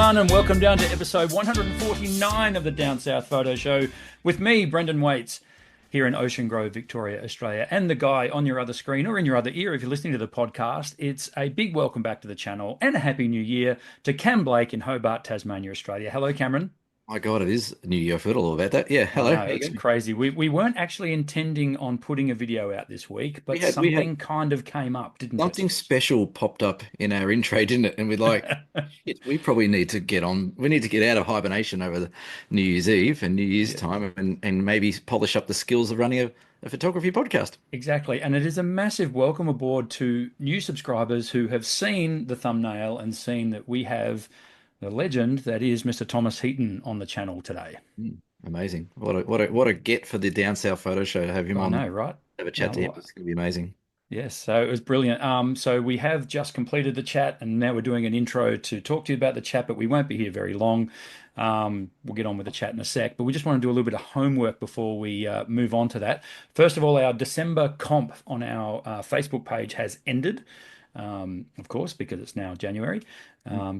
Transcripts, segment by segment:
everyone, and welcome down to episode 149 of the Down South Photo Show with me, Brendan Waits, here in Ocean Grove, Victoria, Australia, and the guy on your other screen or in your other ear if you're listening to the podcast. It's a big welcome back to the channel and a happy new year to Cam Blake in Hobart, Tasmania, Australia. Hello, Cameron. My God, it is New Year. I forgot all about that. Yeah, I hello. know, How you it's going? crazy. We weren't actually intending on putting a video out this week, We but had we had something kind of came up, didn't it? something special popped up in our intro, didn't it? And we're like, shit, we probably need to get on. We need to get out of hibernation over the New Year's Eve and New Year's Yeah. time, and maybe polish up the skills of running a photography podcast. Exactly. And it is a massive welcome aboard to new subscribers who have seen the thumbnail and seen that we have the legend that is Mr. Thomas Heaton on the channel today. Amazing. What a get for the Down South Photo Show to have him I on. know, right? Have a Yeah, chat to him. It's going to be amazing. yes, so it was brilliant. So we have just completed the chat, and now we're doing an intro to talk to you about the chat, but we won't be here very long. We'll get on with the chat in a sec, but we just want to do a little bit of homework before we move on to that. First of all, our December comp on our Facebook page has ended, of course, because it's now January.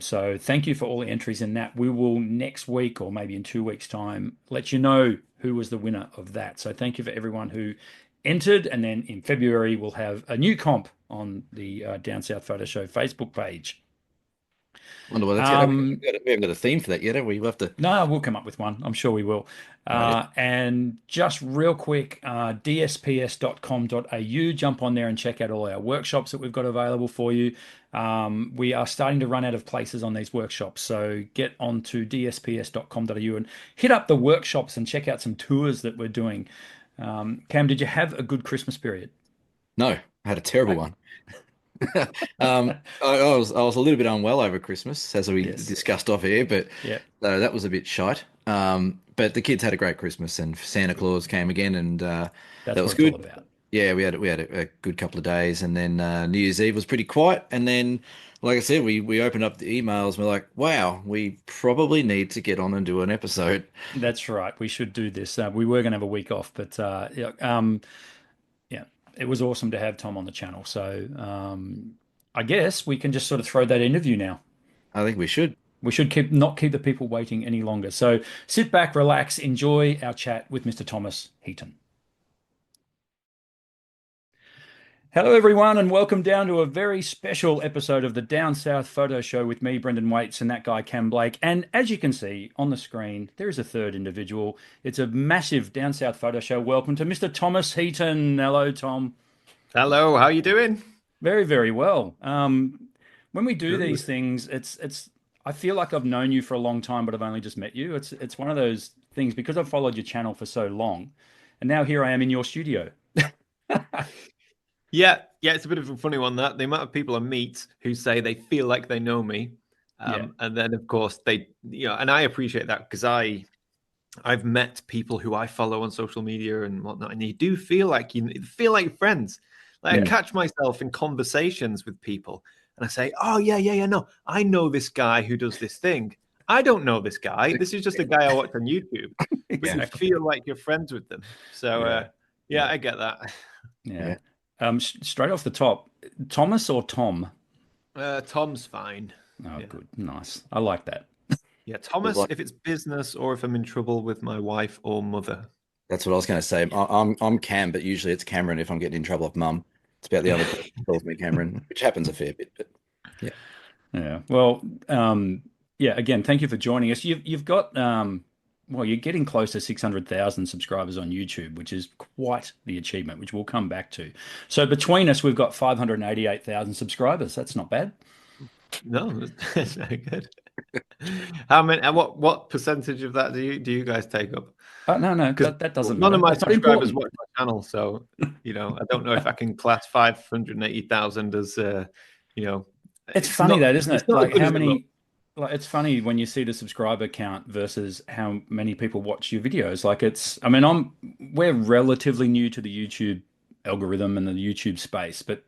So thank you for all the entries in that. We will next week or maybe in 2 weeks' time let you know who was the winner of that. So thank you for everyone who entered, and then in February we'll have a new comp on the Down South Photo Show Facebook page. Wonder what that's yet. Um, We haven't got a theme for that yet, have we? We'll have to. no, we'll come up with one. I'm sure we will. Right. And just real quick, dsps.com.au, jump on there and check out all our workshops that we've got available for you. We are starting to run out of places on these workshops, so get onto dsps.com.au and hit up the workshops and check out some tours that we're doing. Cam, did you have a good Christmas period? No, I had a terrible one. I was a little bit unwell over Christmas, as we Yes. discussed off air, but Yeah, that was a bit shite. But the kids had a great Christmas, and Santa Claus came again, and that that's what was it's all good. about. Yeah, we had a good couple of days, and then New Year's Eve was pretty quiet, and then, like I said, we opened up the emails, and we're like, wow, we probably need to get on and do an episode. That's right. We should do this. We were going to have a week off, but yeah, yeah, it was awesome to have Tom on the channel. So I guess we can just sort of throw that interview now. I think we should. We should not keep the people waiting any longer. So sit back, relax, enjoy our chat with Mr. Thomas Heaton. Hello, everyone, and welcome down to a very special episode of the Down South Photo Show with me, Brendan Waits, and that guy, Cam Blake. And as you can see on the screen, there is a third individual. It's a massive Down South Photo Show. Welcome to Mr. Thomas Heaton. Hello, Tom. Hello, how you doing? Very, very well. When we do these Good. things, it's. I feel like I've known you for a long time, but I've only just met you. It's one of those things because I've followed your channel for so long, and now here I am in your studio. Yeah, it's a bit of a funny one that the amount of people I meet who say they feel like they know me, Yeah. and then of course and I appreciate that because I've met people who I follow on social media and whatnot, and you do feel like you feel like friends. Like Yeah. I catch myself in conversations with people, and I say, "Oh yeah, no, I know this guy who does this thing. I don't know this guy. This is just a guy I watch on YouTube." But you Exactly. feel like you're friends with them. So Yeah. yeah, Yeah. I get that. Yeah. Yeah. Straight off the top, Thomas or Tom? Tom's fine. Oh, Yeah. good. Nice. I like that. Yeah, We'd Thomas, like- if it's business or if I'm in trouble with my wife or mother. That's what I was going to say. I'm Cam, but usually it's Cameron if I'm getting in trouble with Mum. It's about the only person who calls me Cameron, which happens a fair bit. But yeah, Yeah. Well, yeah, again, thank you for joining us. You've got well, you're getting close to 600,000 subscribers on YouTube, which is quite the achievement, which we'll come back to. So between us, we've got 588,000 subscribers. That's not bad. No, that's very good. How many? And what percentage of that do you guys take up? No, 'Cause that doesn't None matter. of my That's not subscribers important. watch my channel, so I don't know if I can class 580,000 as It's funny though, isn't it's it? not as Like good how as it looks. many, like it's funny when you see the subscriber count versus how many people watch your videos. Like I mean, we're relatively new to the YouTube algorithm and the YouTube space, but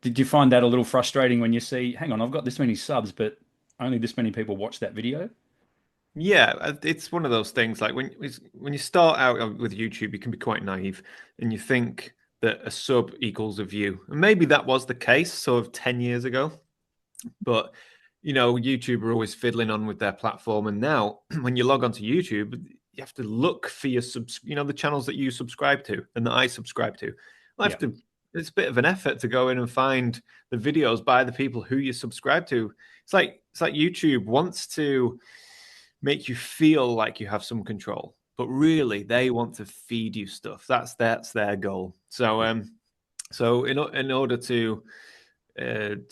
did you find that a little frustrating when you see, hang on, I've got this many subs, but only this many people watch that video? Yeah, it's one of those things. Like when you start out with YouTube, you can be quite naive, and you think that a sub equals a view, and maybe that was the case sort of 10 years ago. But YouTube are always fiddling on with their platform, and now when you log onto YouTube, you have to look for the channels that you subscribe to and that I subscribe to. I have Yeah. to. It's a bit of an effort to go in and find the videos by the people who you subscribe to. It's like YouTube wants to make you feel like you have some control, but really they want to feed you stuff. That's their goal. So in order to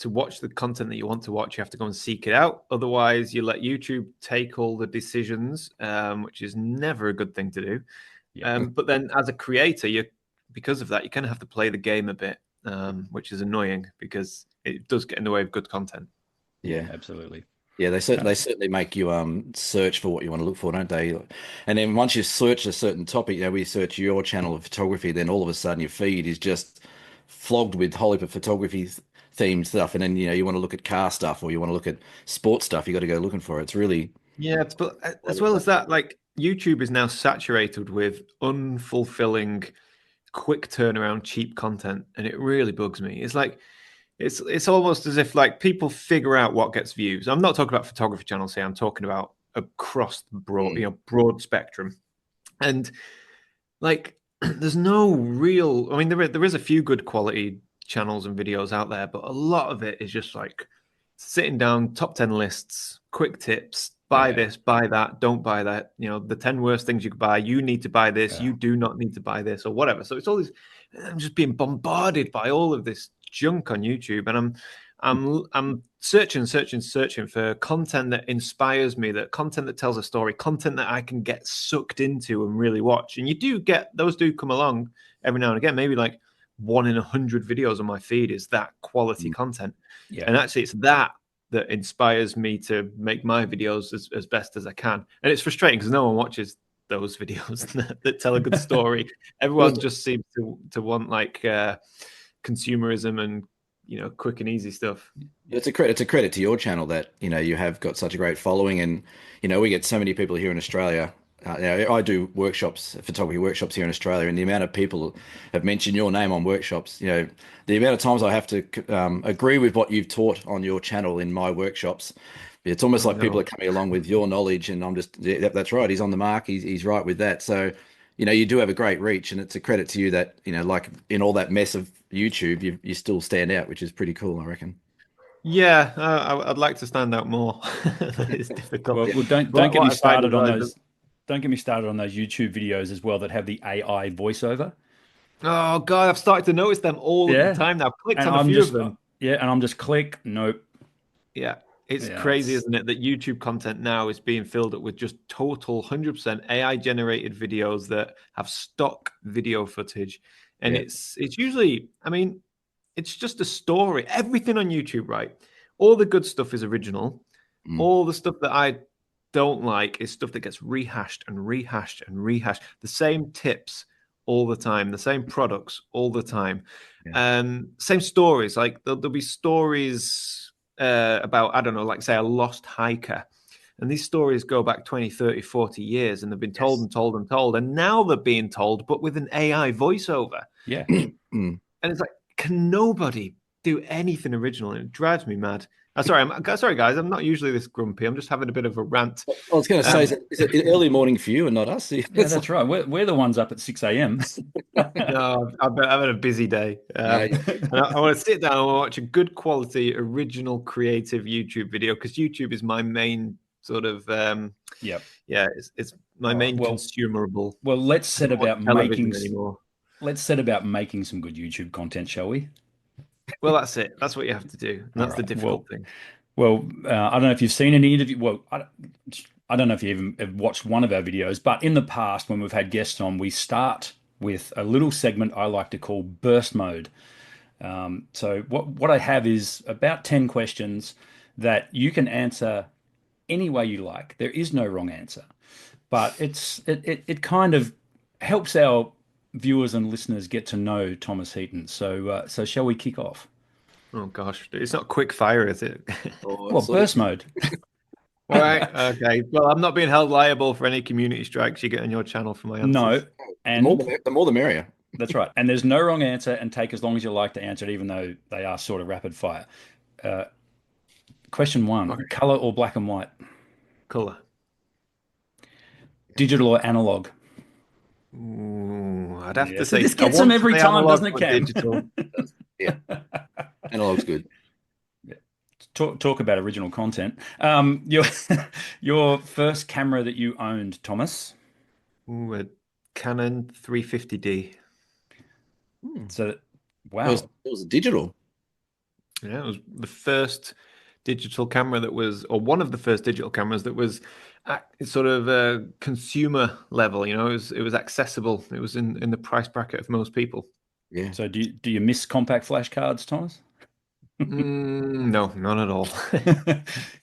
watch the content that you want to watch, you have to go and seek it out. Otherwise, you let YouTube take all the decisions, which is never a good thing to do. Yeah. But then, as a creator, because of that, you kind of have to play the game a bit, which is annoying because it does get in the way of good content. Yeah, absolutely. Yeah, they certainly make you search for what you want to look for, don't they? And then once you search a certain topic, we search your channel of photography, then all of a sudden your feed is just flogged with whole heap of photography themed stuff. And then you want to look at car stuff or you want to look at sports stuff, you got to go looking for it. It's really Yeah, but as well as that, like YouTube is now saturated with unfulfilling, quick turnaround, cheap content, and it really bugs me. It's like it's almost as if like people figure out what gets views. I'm not talking about photography channels here. I'm talking about across the broad spectrum, and like there's no real. I mean, there is a few good quality channels and videos out there, but a lot of it is just like sitting down, top 10 lists, quick tips, buy Yeah. this, buy that, don't buy that. The 10 worst things you could buy. You need to buy this. Yeah. You do not need to buy this, or whatever. So it's all this. I'm just being bombarded by all of this junk on YouTube, and I'm searching for content that inspires me, that content that tells a story, content that I can get sucked into and really watch. And you do get those do come along every now and again. Maybe like 1 in 100 videos on my feed is that quality content. Yeah. And actually, it's that inspires me to make my videos as best as I can. And it's frustrating because no one watches those videos that tell a good story. Everyone just seems to want like consumerism and quick and easy stuff. It's a credit to your channel that you have got such a great following, and we get so many people here in Australia. I do photography workshops here in Australia, and the amount of people have mentioned your name on workshops. The amount of times I have to agree with what you've taught on your channel in my workshops. It's almost like people are coming along with your knowledge, and I'm just, yeah, that's right. He's on the mark. He's right with that. So, you do have a great reach, and it's a credit to you that, like in all that mess of YouTube, you still stand out, which is pretty cool, I reckon. Yeah, I'd like to stand out more. It's difficult. Well, don't What get me I find started is on like those. Don't get me started on those YouTube videos as well that have the AI voiceover. oh God, I've started to notice them all the Yeah, time now. I've clicked and on a I'm few of just them. yeah, and I'm just click nope. Yeah, it's Yeah, crazy, isn't it, that YouTube content now is being filled up with just total 100% AI generated videos that have stock video footage, and Yeah. it's usually, I mean, it's just a story. Everything on YouTube, right? All the good stuff is original. Mm. All the stuff that I don't like is stuff that gets rehashed and rehashed and rehashed. The same tips all the time, the same products all the time, Yeah. same stories. Like there'll be stories about, I don't know, like say a lost hiker. And these stories go back 20, 30, 40 years, and they've been told Yes. and told and told. And now they're being told, but with an AI voiceover. yeah. Mm. And it's like, can nobody do anything original? And it drives me mad. Sorry, guys. I'm not usually this grumpy. I'm just having a bit of a rant. I was going to say, is it early morning for you and not us? Yeah, It's that's right. We're the ones up at 6 a.m. No, I've had a busy day. Yeah, And I want to sit down and watch a good quality, original, creative YouTube video because YouTube is my main sort of, Yep. yeah, it's my All right. main consumable. Well, I don't watch television anymore. let's set about making some good YouTube content, shall we? Well, that's it. That's what you have to do. And All that's the right. difficult thing. Well, I don't know if you've seen any interview. Well, I don't know if you even have watched one of our videos, but in the past, when we've had guests on, we start with a little segment I like to call burst mode. So what I have is about 10 questions that you can answer any way you like. There is no wrong answer, but it kind of helps our viewers and listeners get to know Thomas Heaton. So shall we kick off? Oh gosh, it's not quick fire, is it? Well, burst mode. All right. Okay. Well, I'm not being held liable for any community strikes you get on your channel for my answers. No, the more the merrier. that's right. And there's no wrong answer, and take as long as you like to answer it, even though they are sort of rapid fire. Question one, Okay. color or black and white? Color. Digital or analog? Ooh, I'd have Yeah, to so say this I gets them want to every say time, analog doesn't it, but Cam? digital. Yeah, analog's good. Talk about original content. Your your first camera that you owned, Thomas. Ooh, a Canon 350D. Hmm. So, First, wow. it was digital. Yeah, it was the first digital camera that was, or one of the first digital cameras that was at sort of a consumer level. It was accessible. It was in the price bracket of most people. Yeah. So do you miss compact flash cards, Thomas? No, not at all. I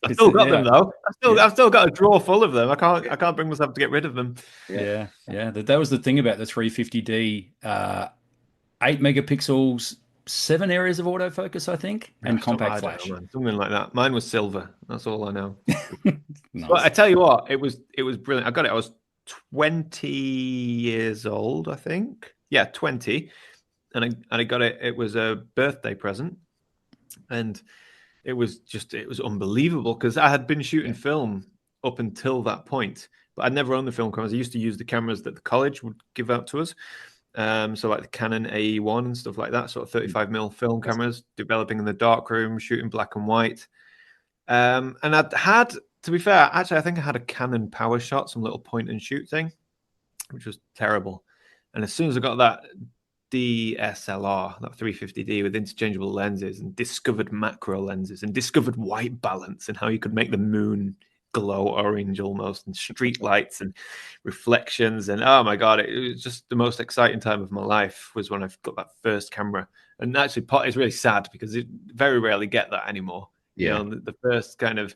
Because still got them yeah, though. yeah, I've still got a drawer full of them. I can't bring myself to get rid of them. Yeah. yeah. That was the thing about the 350D. 8 megapixels, 7 areas of autofocus, I think, Yeah, and compact I don't know, flash. man. Something like that. Mine was silver. That's all I know. But I Nice. tell you what, it was brilliant. I got it. I was 20 years old, I think. Yeah, 20. And I got it. It was a birthday present, and it was unbelievable because I had been shooting Yeah. film up until that point, but I'd never owned the film cameras. I used to use the cameras that the college would give out to us. So like the Canon AE1 and stuff like that, sort of 35mm film cameras, developing in the darkroom, shooting black and white. And I'd had, to be fair, actually, I think I had a Canon Power Shot, some little point and shoot thing, which was terrible. And as soon as I got that DSLR, that 350D with interchangeable lenses and discovered macro lenses and discovered white balance and how you could make the moon glow orange almost and street lights and reflections and oh my god, it was just the most exciting time of my life was when I got that first camera. And actually it's really sad because you very rarely get that anymore. Yeah. The first kind of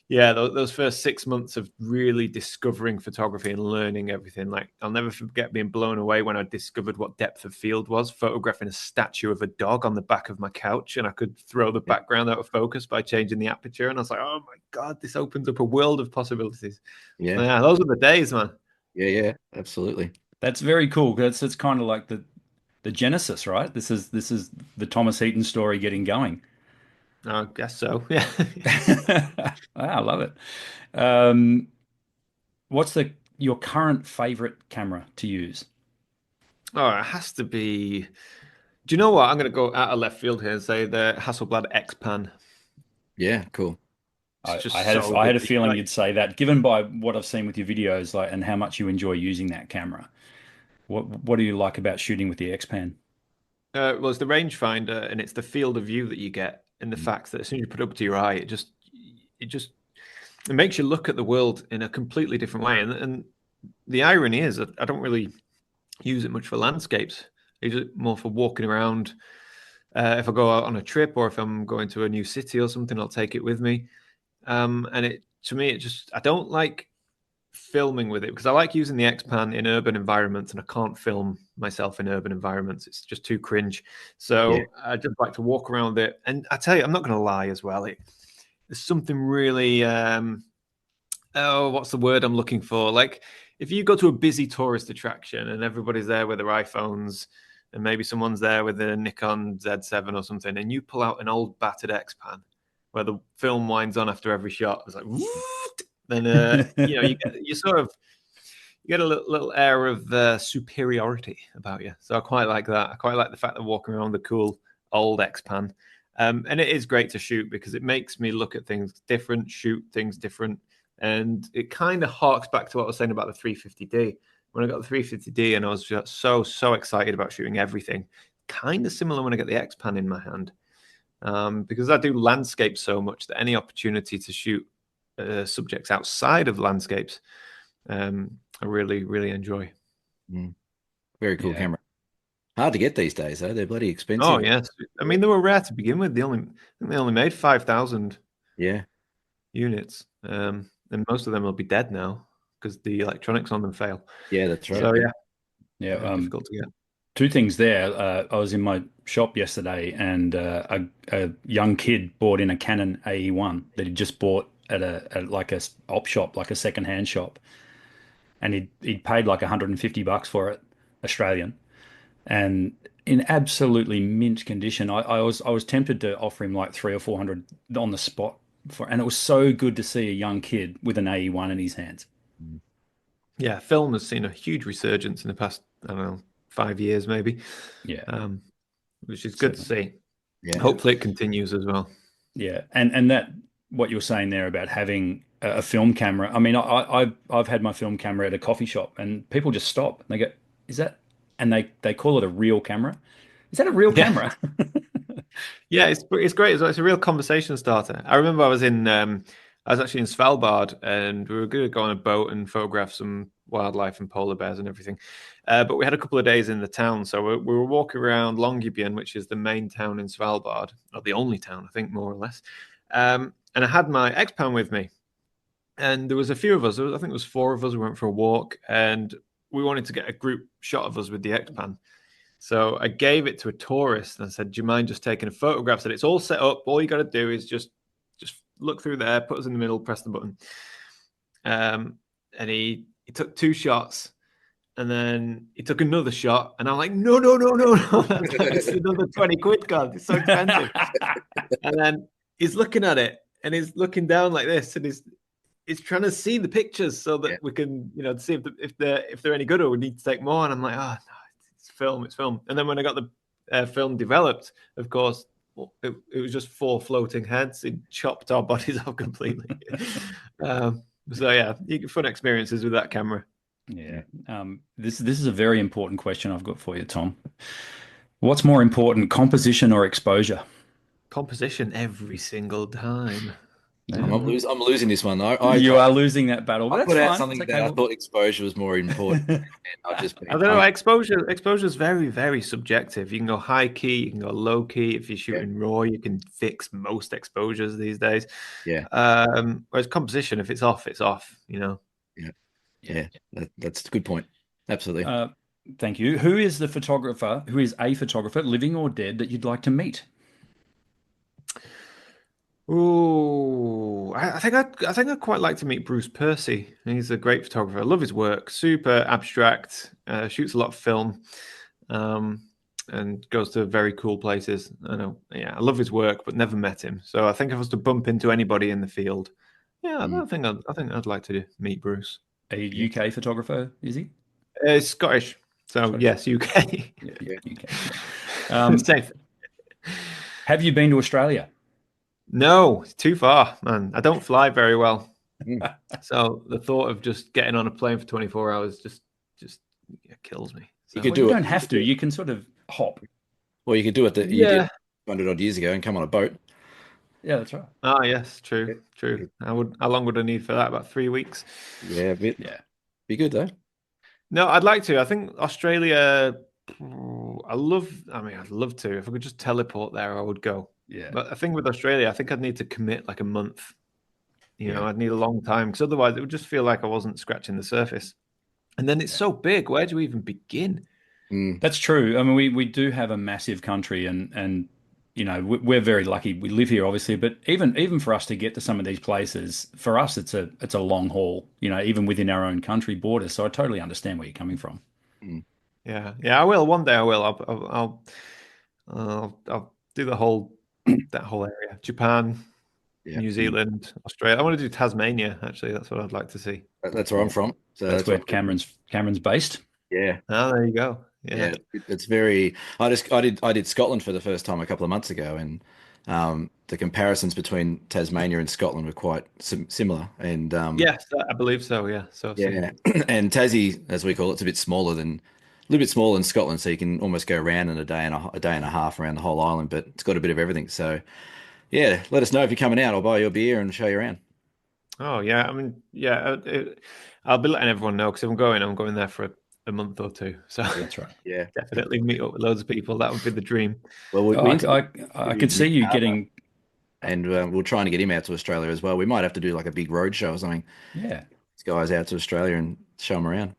yeah, those first 6 months of really discovering photography and learning everything. Like, I'll never forget being blown away when I discovered what depth of field was, photographing a statue of a dog on the back of my couch, and I could throw the Yeah. background out of focus by changing the aperture. And I was like, oh my God, this opens up a world of possibilities. Yeah. Yeah, those were the days, man. Yeah. Yeah. Absolutely. That's very cool. That's it's kind of like the genesis, right? This is the Thomas Heaton story getting going. I guess so. Yeah. Wow, I love it. Um, what's the your current favorite camera to use? Oh, it has to be. Do you know what? I'm going to go out of left field here and say the Hasselblad X-Pan. Yeah. Cool. It's I just had so I good had a to feeling like. you'd say that, given by what I've seen with your videos, like and how much you enjoy using that camera. What do you like about shooting with the X-Pan? Well, it's the rangefinder, and it's the field of view that you get, and the Mm. fact that as soon as you put it up to your eye, it just it makes you look at the world in a completely different way. And the irony is, that I don't really use it much for landscapes. I use it more for walking around. If I go out on a trip or if I'm going to a new city or something, I'll take it with me. And it to me, it just I don't like filming with it because I like using the X-Pan in urban environments and I can't film myself in urban environments. It's just too cringe. Yeah. So I just like to walk around it. And I tell you, I'm not going to lie as well. There's something really, oh, what's the word I'm looking for? Like if you go to a busy tourist attraction and everybody's there with their iPhones and maybe someone's there with a Nikon Z7 or something and you pull out an old battered X-Pan where the film winds on after every shot, it's like, then you get a little air of superiority about you. So I quite like that. I quite like the fact that walking around the cool old X-Pan. And it is great to shoot because it makes me look at things different, shoot things different. And it kind of harks back to what I was saying about the 350D. When I got the 350D and I was just so excited about shooting everything, kind of similar when I get the X-Pan in my hand. Because I do landscape so much that any opportunity to shoot subjects outside of landscapes, I really, really enjoy. Mm. Very cool Yeah. camera. Hard to get these days, though. They're bloody Oh expensive. yes, I mean they were rare to begin with. I think they only made 5,000 Yeah. units, and most of them will be dead now because the electronics on them fail. Yeah, that's right. So Yeah. yeah, Yeah. very difficult to get. Two things there. I was in my shop yesterday, and a young kid bought in a Canon AE1 that he just bought at like a op shop, like a second-hand shop, and he'd paid like $150 for it, Australian, and in absolutely mint condition. I was tempted to offer him like 300 or 400 on the spot and it was so good to see a young kid with an AE1 in his hands. Yeah, film has seen a huge resurgence in the past, I don't know, 5 years maybe, Yeah, which is good to certainly. see. Yeah. Hopefully it continues as well. Yeah, and that what you were saying there about having a film camera. I mean, I've had my film camera at a coffee shop, and people just stop and they go, "Is that?" And they call it a real camera. Is that a real Yeah. camera? Yeah, it's great as well. It's a real conversation starter. I remember I was actually in Svalbard, and we were going to go on a boat and photograph some wildlife and polar bears and everything. But we had a couple of days in the town, so we were walking around Longyearbyen, which is the main town in Svalbard, or the only town, I think, more or less. And I had my X-Pan with me, and there was a few of us. I think it was four of us. We went for a walk, and we wanted to get a group shot of us with the X-Pan. So I gave it to a tourist and I said, "Do you mind just taking a photograph?" Said it's all set up. All you got to do is just look through there, put us in the middle, press the button. And he took 2 shots, and then he took another shot, and I'm like, "No, no, no, no, no! That's another 20 quid, God! It's so expensive." And then he's looking at it, and he's looking down like this, and he's trying to see the pictures so that we can, see if they're any good, or we need to take more. And I'm like, "Oh no, it's film." And then when I got the film developed, of course, it was just 4 floating heads. It chopped our bodies off completely. So yeah, fun experiences with that camera. Yeah. This is a very important question I've got for you, Tom. What's more important, composition or exposure? Composition every single time. I'm losing this one. You are losing that battle, but I that's put out fine. something It's that okay. I thought exposure was more important, and I've just I don't know. Exposure is very, very subjective. You can go high key, you can go low key. If you're shooting raw, you can fix most exposures these days. Yeah. Whereas composition, if it's off, it's off. Yeah. That's a good point. Absolutely. Thank you. Who is a photographer, living or dead, that you'd like to meet? Ooh, I think I'd quite like to meet Bruce Percy. He's a great photographer. I love his work. Super abstract. Shoots a lot of film, and goes to very cool places. I know. Yeah, I love his work, but never met him. So I think if I was to bump into anybody in the field, yeah, I think I'd like to meet Bruce. A UK photographer, is he? Scottish. So Scottish. yes, UK. Yeah. UK. Safe. Have you been to Australia? No, it's too far, man. I don't fly very well. So the thought of just getting on a plane for 24 hours just kills me. So, You could you do it. don't have to. You can sort of hop. Well, you could do it that you did 100 odd years ago and come on a boat. Yeah, that's right. Ah, yes, true. How long would I need for that? About 3 weeks. Yeah, a bit. Yeah. Be good though. No, I'd like to. I think Australia. I'd love to. If I could just teleport there, I would go. Yeah. But I think with Australia, I think I'd need to commit like a month. Yeah. I'd need a long time because otherwise it would just feel like I wasn't scratching the surface. And then it's so big. Where do we even begin? That's true. I mean, we do have a massive country, and we're very lucky. We live here, obviously, but even for us to get to some of these places, for us, it's a long haul. Even within our own country borders. So I totally understand where you're coming from. Yeah. I will. One day I will. I'll do that whole area. Japan, New Zealand, Australia. I want to do Tasmania. Actually, that's what I'd like to see. That's where I'm from. So that's where Cameron's based. Yeah. Oh, there you go. Yeah. It's very. I did Scotland for the first time a couple of months ago, and the comparisons between Tasmania and Scotland were quite similar. And yes, I believe so. Yeah. So yeah, and Tassie, as we call it, it's a little bit smaller than Scotland, so you can almost go around in a day and a half around the whole island. But it's got a bit of everything. So yeah, let us know if you're coming out. I'll buy you a beer and show you around. Oh yeah, I mean, yeah, I'll be letting everyone know because if I'm going there for a month or two. So that's right. Yeah, definitely meet up with loads of people. That would be the dream. Well, I could see you getting, and we're trying to get him out to Australia as well. We might have to do like a big road show or something. Yeah, these guys out to Australia and show them around.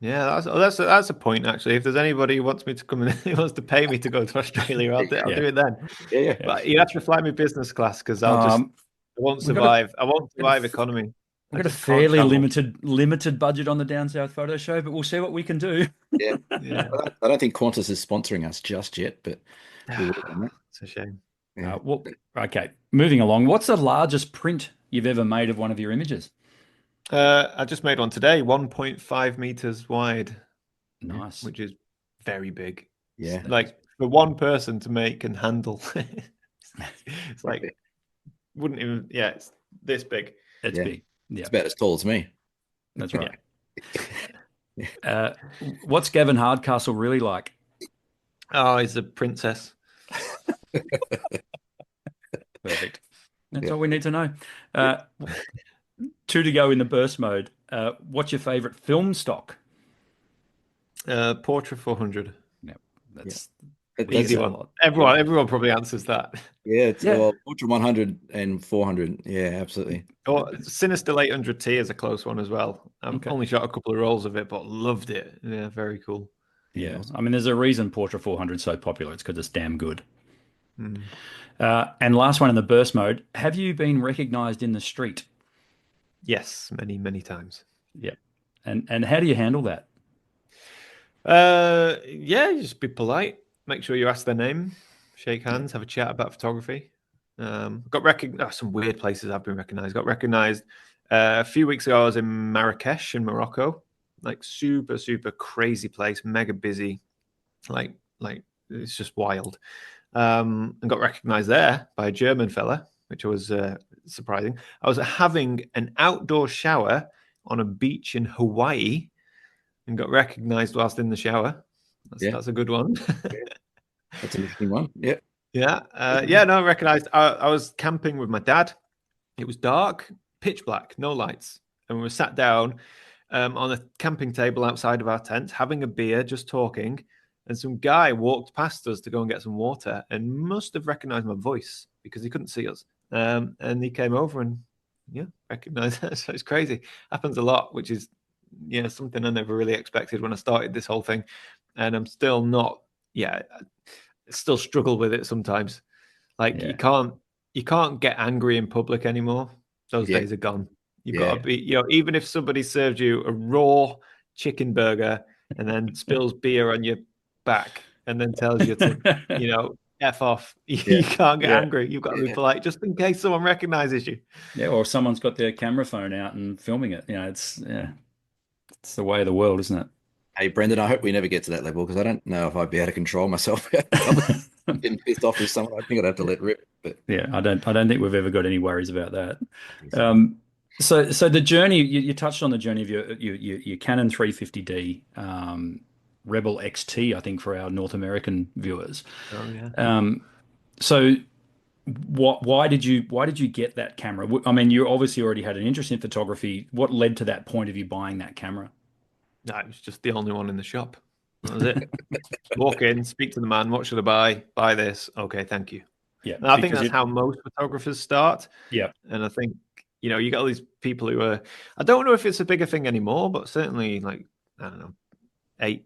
Yeah, that's a point actually. If there's anybody who wants me to come in, who wants to pay me to go to Australia, I'll do it then. Yeah. But you have to fly me business class because I won't survive. I won't survive economy. We've got a fairly limited budget on the Down South Photo Show, but we'll see what we can do. Yeah. I don't think Qantas is sponsoring us just yet, but it's a shame. Yeah. Well, okay. Moving along. What's the largest print you've ever made of one of your images? I just made one today, 1.5 meters wide, Nice. which is very big. Yeah. That is, Like for one person to make and handle. It's like wouldn't even it's this big. it's Yeah. big. Yeah, It's about as tall as me. that's Yeah. right. Uh, what's Gavin Hardcastle really like? Oh, he's a princess. Perfect. That's Yeah. all we need to know. Uh, two to go in the burst mode. What's your favorite film stock? Portra 400. Yeah, Yeah. that's we use Easy That's that a one. lot. yeah. Everyone probably answers that. Yeah, it's Yeah. well, Ultra 100 and 400. Yeah, absolutely. Or Sinister 800T is a close one as well. I've Okay. only shot a couple of rolls of it, but loved it. Yeah, very cool. Yeah, Yeah. awesome. I mean, there's a reason Portra 400 is so popular. It's because it's damn good. Mm. And last one in the burst mode. Have you been recognized in the street? Yes, many times. Yeah. And how do you handle that? Yeah, you just be polite. Make sure you ask their name, shake hands, have a chat about photography. Got recognized. Some weird places I've been recognized. Got recognized a few weeks ago. I was in Marrakesh in Morocco, like super crazy place, mega busy, like it's just wild. And got recognized there by a German fella, which was surprising. I was having an outdoor shower on a beach in Hawaii and got recognized whilst in the shower. Yeah, That's a good one. that's an interesting one. Yeah. Yeah, no, recognized. I was camping with my dad. It was dark, pitch black, no lights, and we were sat down on a camping table outside of our tent, having a beer, just talking. And some guy walked past us to go and get some water, and must have recognized my voice because he couldn't see us. And he came over and recognized us. So it's crazy. Happens a lot, which is something I never really expected when I started this whole thing, and I'm still not. Yeah, still struggle with it sometimes. Like Yeah. you can't get angry in public anymore. Those Yeah. days are gone. You've got Yeah. to be, even if somebody served you a raw chicken burger and then spills beer on your back and then tells you to, F off, Yeah. you can't get Yeah. angry. You've got to be Yeah. polite just in case someone recognizes you. Yeah. Or someone's got their camera phone out and filming it. It's the way of the world, isn't Hey, Brendan, I hope we never get to that level because I don't know if I'd be able to control myself out in public. it? Getting pissed off with someone, I think I'd have to let rip. But Yeah, I don't think we've ever got any worries about that. so, So the journey you touched on the journey of your Canon 350D Rebel XT, I think for our North American viewers. Oh yeah. So why did you get that camera? I mean, you obviously already had an interest in photography. What led to that point of you buying that camera? No, it was just the only one in the shop. That was it. Walk in, speak to the man. What should I buy? Buy this. Okay, thank you. Yeah, And I think because that's how most photographers start. yeah, And I think, you got all these people who are, I don't know if it's a bigger thing anymore, but certainly like, I don't know, 8,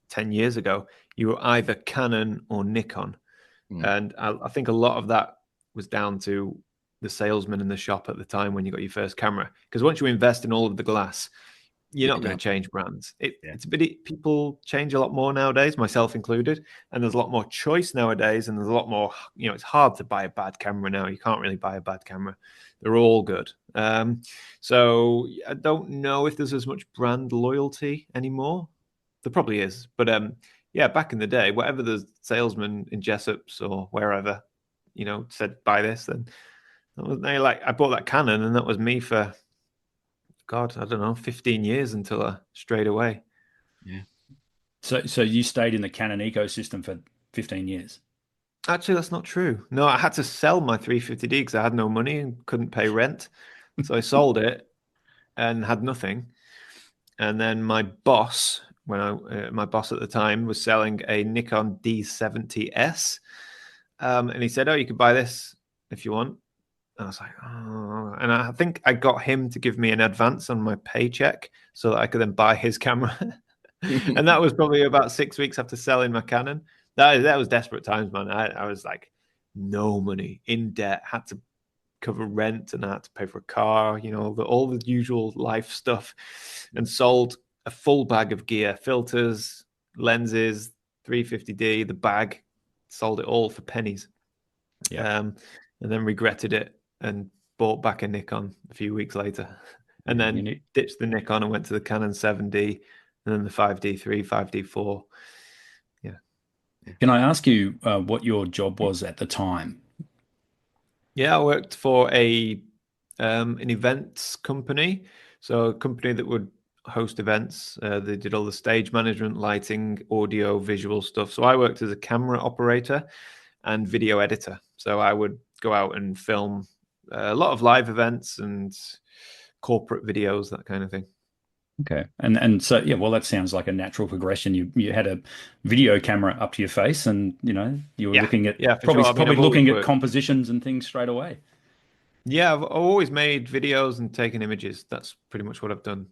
10 years ago, you were either Canon or Nikon. mm, And I think a lot of that was down to the salesman in the shop at the time when you got your first camera. Because once you invest in all of the glass, you're not you going don't. to change brands. Yeah. It's a bit, people change a lot more nowadays, myself included, and there's a lot more choice nowadays, and there's a lot more. It's hard to buy a bad camera now. You can't really buy a bad camera; they're all good. So I don't know if there's as much brand loyalty anymore. There probably is, but yeah, back in the day, whatever the salesman in Jessop's or wherever, said buy this, then I bought that Canon, and that was me for God, I don't know, 15 years until I strayed away. Yeah. so you stayed in the Canon ecosystem for 15 years. Actually, that's not true. No, I had to sell my 350D because I had no money and couldn't pay rent. So I sold it and had nothing. And then my boss, my boss at the time was selling a Nikon D70S, and he said, "Oh, you could buy this if you want." I was like, oh, and I think I got him to give me an advance on my paycheck so that I could then buy his camera. And that was probably about 6 weeks after selling my Canon. That was desperate times, man. I was like, no money, in debt, had to cover rent, and I had to pay for a car, all the usual life stuff, and sold a full bag of gear, filters, lenses, 350D, the bag, sold it all for pennies. Yeah. um, and then regretted it and bought back a Nikon a few weeks later, and Yeah. You then need, ditched the Nikon and went to the Canon 7D, and then the 5D3, 5D4. Yeah. can I ask you what your job was at the time? Yeah, I worked for a an events company, so a company that would host events. They did all the stage management, lighting, audio, visual stuff. So I worked as a camera operator and video editor. So I would go out and film a lot of live events and corporate videos, that kind of thing. Okay. And so yeah, well that sounds like a natural progression. You had a video camera up to your face and you were Yeah, looking at yeah, for probably sure. I mean, probably I've always looking at worked. compositions and things straight away. Yeah, I've always made videos and taken images. That's pretty much what I've done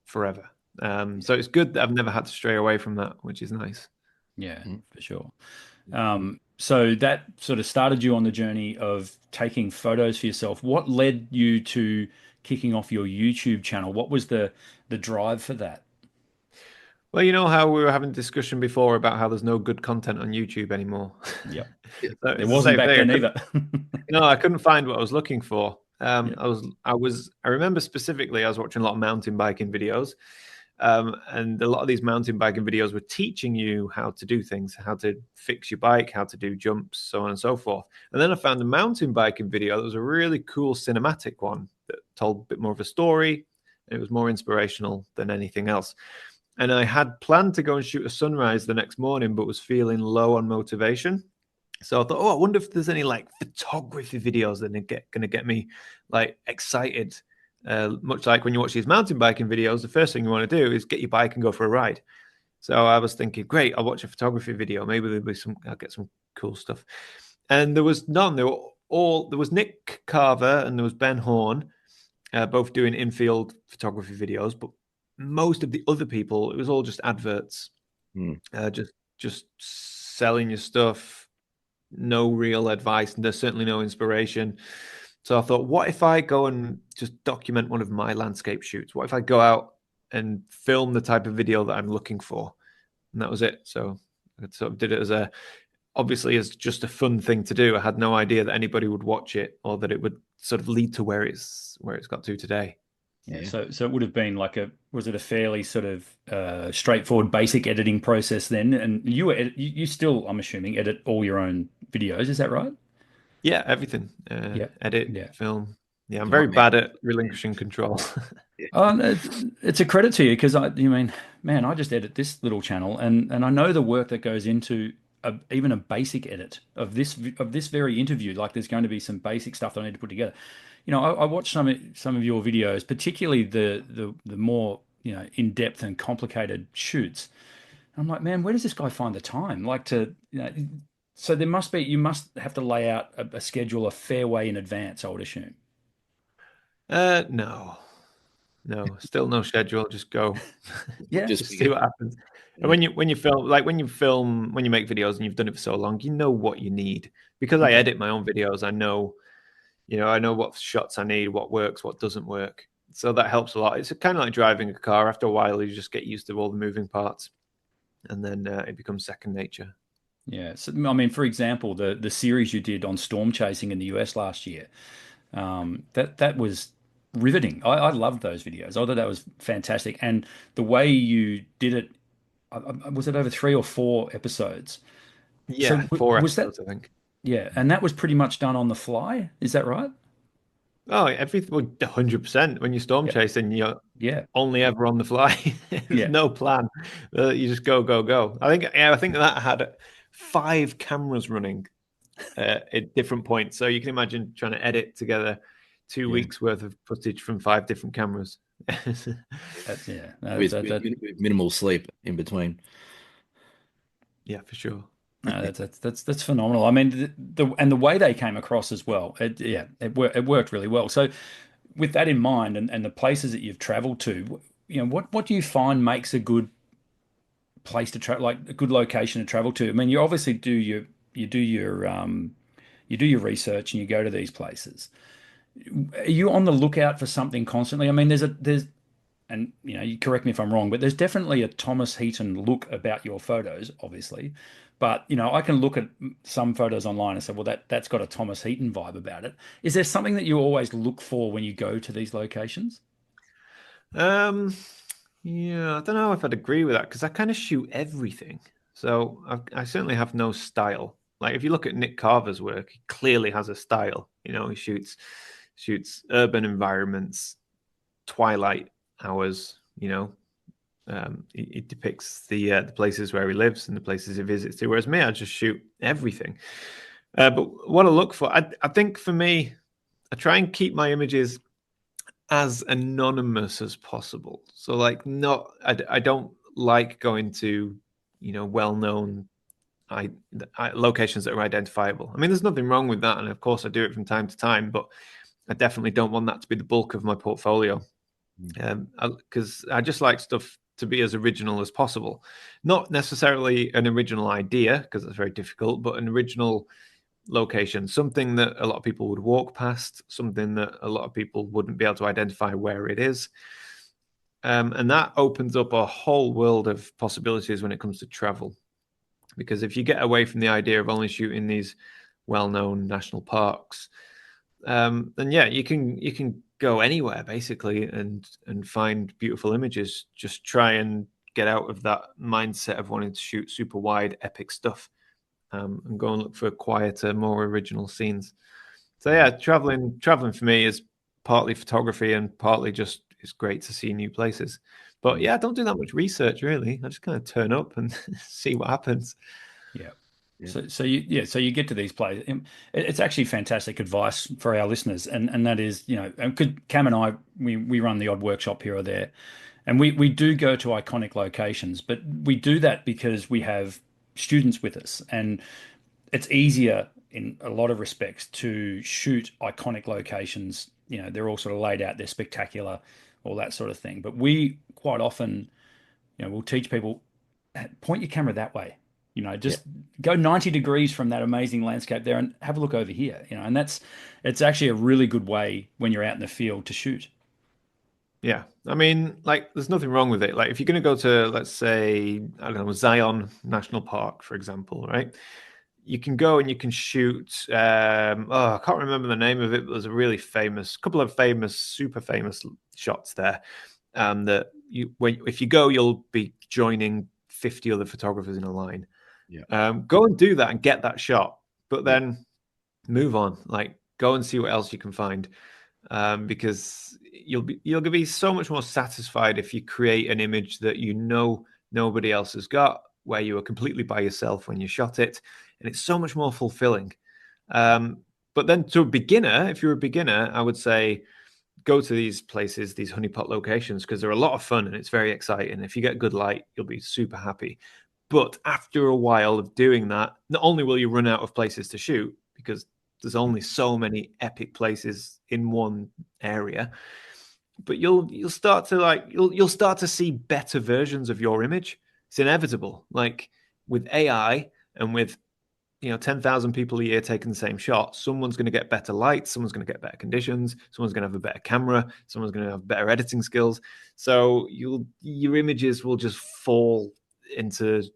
forever. So it's good that I've never had to stray away from that, which is nice. Yeah, Mm. for sure. So that sort of started you on the journey of taking photos for yourself. What led you to kicking off your YouTube channel? What was the drive for that? Well, you know how we were having a discussion before about how there's no good content on YouTube anymore. Yep. Yeah. So There it's the wasn't same back thing. then either. No, I couldn't find what I was looking for. Yeah. I remember specifically, I was watching a lot of mountain biking videos, and a lot of these mountain biking videos were teaching you how to do things, how to fix your bike, how to do jumps, so on and so forth. And then I found a mountain biking video that was a really cool cinematic one that told a bit more of a story. And it was more inspirational than anything else. And I had planned to go and shoot a sunrise the next morning, but was feeling low on motivation. So I thought, oh, I wonder if there's any like photography videos that are going to get me like excited. Much like when you watch these mountain biking videos, the first thing you want to do is get your bike and go for a ride. So I was thinking, great, I'll watch a photography video. Maybe there'll be I'll get some cool stuff. And there was none. There was Nick Carver and there was Ben Horn, both doing infield photography videos. But most of the other people, it was all just adverts, Mm. just selling your stuff, no real advice, and there's certainly no inspiration. So I thought, what if I go and just document one of my landscape shoots? What if I go out and film the type of video that I'm looking for? And that was it. So I sort of did it obviously as just a fun thing to do. I had no idea that anybody would watch it or that it would sort of lead to where it's got to today. Yeah, Yeah. so it would have been like was it a fairly sort of straightforward basic editing process then? And you still, I'm assuming, edit all your own videos, is that right? Yeah, everything. Yeah. Edit, Yeah. film. Yeah, I'm very Nightmare. bad at relinquishing control. Yeah. Oh, no, it's a credit to you because you mean, man, I just edit this little channel and I know the work that goes into even a basic edit of this very interview. Like there's going to be some basic stuff that I need to put together. I watched some of your videos, particularly the more in depth and complicated shoots. I'm like, man, where does this guy find the time? Like so you must have to lay out a schedule a fair way in advance, I would assume. No, still no schedule. Just go, Yeah. Just just see what happens. And yeah. when you film, when you make videos and you've done it for so long, you know what you need. Because I Okay. edit my own videos, I know what shots I need, what works, what doesn't work. So that helps a lot. It's kind of like driving a car. After a while, you just get used to all the moving parts, and then it becomes second nature. Yeah. So, I mean, for example, the series you did on storm chasing in the US last year, that was riveting. I loved those videos. I thought that was fantastic. And the way you did it, was it over 3 or 4 episodes? So Yeah, four was that, episodes, I think. yeah, and that was pretty much done on the fly. Is that right? Oh, everything, well, 100%. When you're storm Yeah. chasing, you're Yeah. only ever on the fly. There's Yeah. no plan. You just go, go, go. I think that had 5 cameras running at different points. So you can imagine trying to edit together two Yeah. weeks worth of footage from 5 different cameras. Yeah. No, With, with minimal sleep in between. Yeah, for sure. no, that's phenomenal. I mean, the way they came across as well. It worked really well. So with that in mind and the places that you've traveled to, what do you find makes a good place to travel, like a good location to travel to? I mean, you obviously you do your you do your research and you go to these places. Are you on the lookout for something constantly? I mean, there's and you correct me if I'm wrong, but there's definitely a Thomas Heaton look about your photos, obviously. But I can look at some photos online and say, well, that's got a Thomas Heaton vibe about it. Is there something that you always look for when you go to these locations? Um, yeah, I don't know if I'd agree with that because I kind of shoot everything. So I certainly have no style. Like if you look at Nick Carver's work, he clearly has a style. He shoots urban environments, twilight hours. It depicts the places where he lives and the places he visits to. Whereas me, I just shoot everything. But what I look for, I think for me, I try and keep my images as anonymous as possible. So like I don't like going to well-known locations that are identifiable. I mean, there's nothing wrong with that, and of course I do it from time to time, but I definitely don't want that to be the bulk of my portfolio. Because I just like stuff to be as original as possible. Not necessarily an original idea, because that's very difficult, but an original location, something that a lot of people would walk past, something that a lot of people wouldn't be able to identify where it is. And that opens up a whole world of possibilities when it comes to travel. Because if you get away from the idea of only shooting these well-known national parks, then yeah, you can go anywhere basically and find beautiful images. Just try and get out of that mindset of wanting to shoot super wide, epic stuff, and go and look for quieter, more original scenes. So yeah, traveling for me is partly photography and partly just it's great to see new places. But yeah, I don't do that much research really. I just kind of turn up and see what happens. Yeah. Yeah. So you get to these places. It's actually fantastic advice for our listeners, and that is, and Cam and I, we run the odd workshop here or there, and we do go to iconic locations, but we do that because we have students with us, and it's easier in a lot of respects to shoot iconic locations. They're all sort of laid out, they're spectacular, all that sort of thing. But we quite often, we'll teach people, point your camera that way. Yeah. Just go 90 degrees from that amazing landscape there and have a look over here. And it's actually a really good way when you're out in the field to shoot. Yeah. I mean, like, there's nothing wrong with it. Like, if you're going to go to, let's say, I don't know, Zion National Park, for example, right? You can go and you can shoot. I can't remember the name of it, but there's a really famous, couple of famous, super famous shots there. That if you go, you'll be joining 50 other photographers in a line. Yeah. Go and do that and get that shot, but Yeah. then move on. Like, go and see what else you can find, because you'll be so much more satisfied if you create an image that nobody else has got, where you were completely by yourself when you shot it, and it's so much more fulfilling. But then to a beginner, if you're a beginner, I would say go to these places, these honeypot locations, because they're a lot of fun and it's very exciting. If you get good light, you'll be super happy. But after a while of doing that, not only will you run out of places to shoot because there's only so many epic places in one area, but you'll start to you'll start to see better versions of your image. It's inevitable. Like with AI and with 10,000 people a year taking the same shot, someone's going to get better light, someone's going to get better conditions, someone's going to have a better camera, someone's going to have better editing skills. So your images will just fall into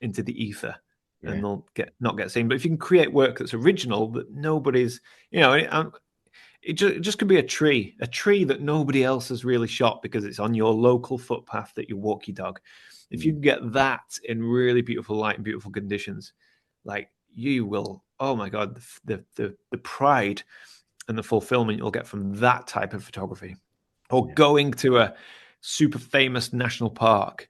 the ether, and they'll not get seen. But if you can create work that's original, that nobody's, it just could be a tree that nobody else has really shot because it's on your local footpath that you walk your dog. If you can get that in really beautiful light and beautiful conditions, like you will, oh my God, the pride and the fulfillment you'll get from that type of photography, or going to a super famous national park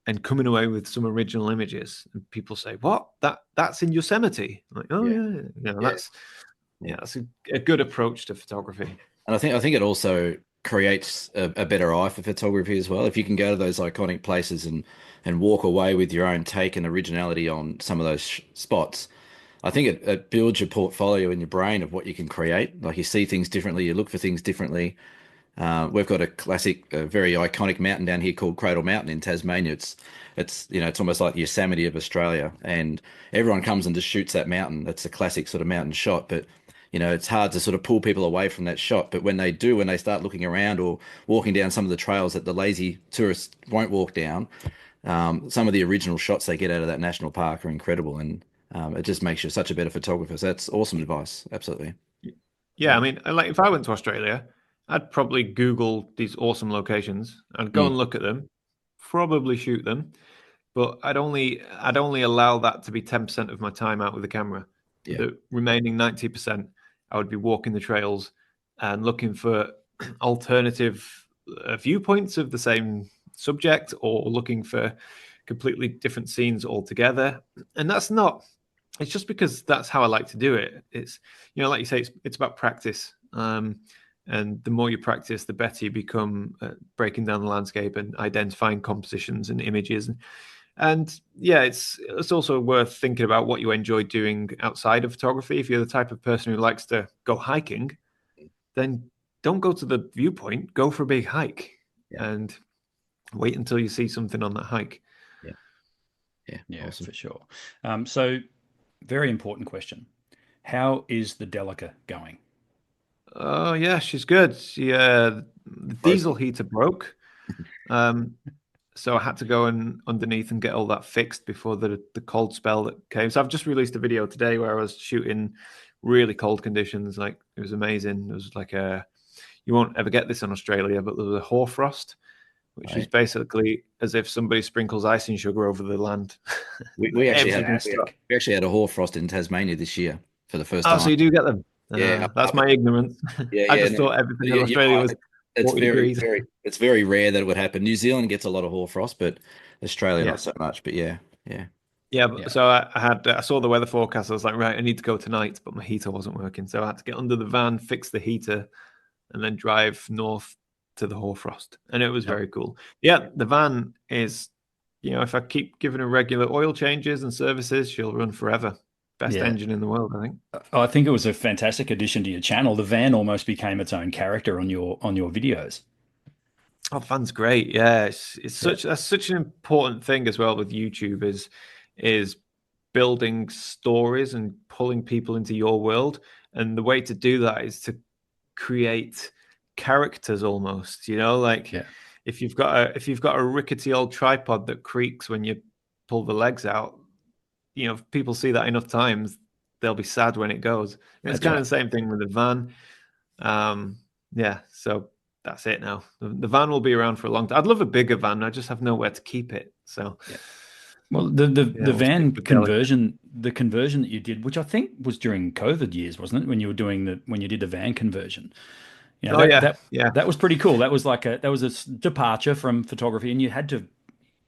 and coming away with some original images, and people say, "What? That's in Yosemite?" I'm like, oh yeah, that's a good approach to photography. And I think it also creates a better eye for photography as well. If you can go to those iconic places and walk away with your own take and originality on some of those spots, I think it builds your portfolio in your brain of what you can create. Like you see things differently, you look for things differently. We've got a classic, a very iconic mountain down here called Cradle Mountain in Tasmania. It's almost like the Yosemite of Australia, and everyone comes and just shoots that mountain. It's a classic sort of mountain shot, but it's hard to sort of pull people away from that shot. But when they do, when they start looking around or walking down some of the trails that the lazy tourists won't walk down, some of the original shots they get out of that national park are incredible, and it just makes you such a better photographer. So that's awesome advice. Absolutely. Yeah, I mean, like if I went to Australia, I'd probably Google these awesome locations and go Mm, and look at them, probably shoot them, but I'd only allow that to be 10% of my time out with the camera. yeah. The remaining 90%, I would be walking the trails and looking for alternative viewpoints of the same subject, or looking for completely different scenes altogether. And that's not, it's just because that's how I like to do it. It's, like you say, it's about practice. And the more you practice, the better you become at breaking down the landscape and identifying compositions and images. And yeah, it's also worth thinking about what you enjoy doing outside of photography. If you're the type of person who likes to go hiking, then don't go to the viewpoint, go for a big hike Yeah. and wait until you see something on that hike. Yeah. Yeah. Yeah, Awesome. for sure. So very important question. How is the Delica going? Oh yeah, she's good. The diesel Broken. heater broke. Um, so I had to go underneath and get all that fixed before the cold spell that came. So I've just released a video today where I was shooting really cold conditions. Like, it was amazing. It was like you won't ever get this in Australia, but there was a hoarfrost, which is Right. basically as if somebody sprinkles icing sugar over the land. We actually had Everything stopped. we actually had a hoarfrost in Tasmania this year for the first Oh, so time. you do get them? Yeah. That's my ignorance. Yeah. I Yeah. just No, thought everything in you're Australia right. was It's 40 degrees. it's very rare that it would happen. New Zealand gets a lot of hoarfrost, but Australia Yeah. not so much. But yeah. Yeah. Yeah, Yeah. so I saw the weather forecast. I was like, right, I need to go tonight, but my heater wasn't working, so I had to get under the van, fix the heater, and then drive north to the hoarfrost, and it was Yep. very cool. Yeah, the van is, if I keep giving her regular oil changes and services, she'll run forever. Best Yeah. engine in the world, I think. I think it was a fantastic addition to your channel. The van almost became its own character on your videos. Oh, the van's great. Yeah, it's Yeah. that's such an important thing as well with YouTube is building stories and pulling people into your world. And the way to do that is to create characters almost, like Yeah. if you've got a rickety old tripod that creaks when you pull the legs out, if people see that enough times, they'll be sad when it goes. And it's That's kind of right. the same thing with the van. Yeah, so that's it now. The van will be around for a long time. I'd love a bigger van. I just have nowhere to keep it. So Yeah. Well, the yeah, we'll stick van with Delica. conversion that you did, which I think was during COVID years, wasn't it? When you did the van conversion. Oh That yeah, that yeah. that was pretty cool. That was a departure from photography, and you had to.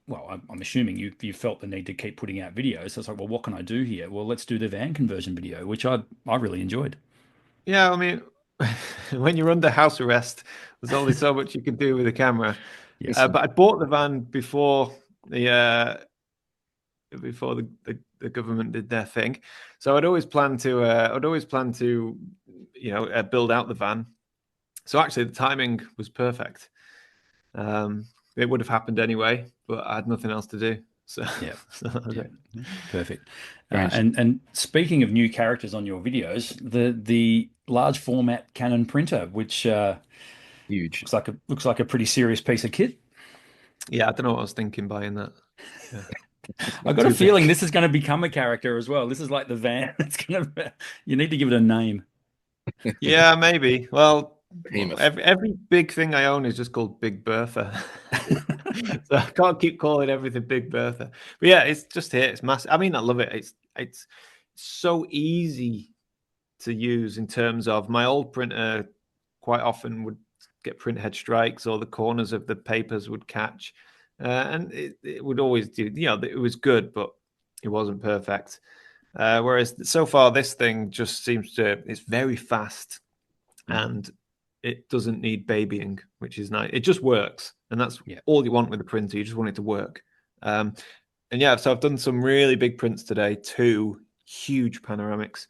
Well, I'm assuming you felt the need to keep putting out videos. So it's like, well, what can I do here? Well, let's do the van conversion video, which I really enjoyed. Yeah, I mean, when you're under house arrest, there's only so much you can do with a camera. Yes. But I bought the van before the government did their thing, so I'd always plan to build out the van. So actually, the timing was perfect. Um, it would have happened anyway, but I had nothing else to do. So, Yeah. so that was Yeah. it. Perfect. Very interesting. And speaking of new characters on your videos, the large format Canon printer, which Huge. looks like a pretty serious piece of kit. Yeah, I don't know what I was thinking buying that. Yeah, I got a too feeling big. this is going to become a character as well. This is like the van. You need to give it a name. Yeah, maybe. Well, Behemoth. every big thing I own is just called Big Bertha. So I can't keep calling everything Big Bertha. But yeah, it's just here. It's massive. I mean, I love it. It's so easy to use in terms of my old printer quite often would get print head strikes, or the corners of the papers would catch. And it would always do, it was good, but it wasn't perfect. Whereas so far, this thing just it's very fast, Mm. and it doesn't need babying, which is nice. It just works. And that's Yeah. all you want with a printer. You just want it to work. And yeah, so I've done some really big prints today, 2 huge panoramics,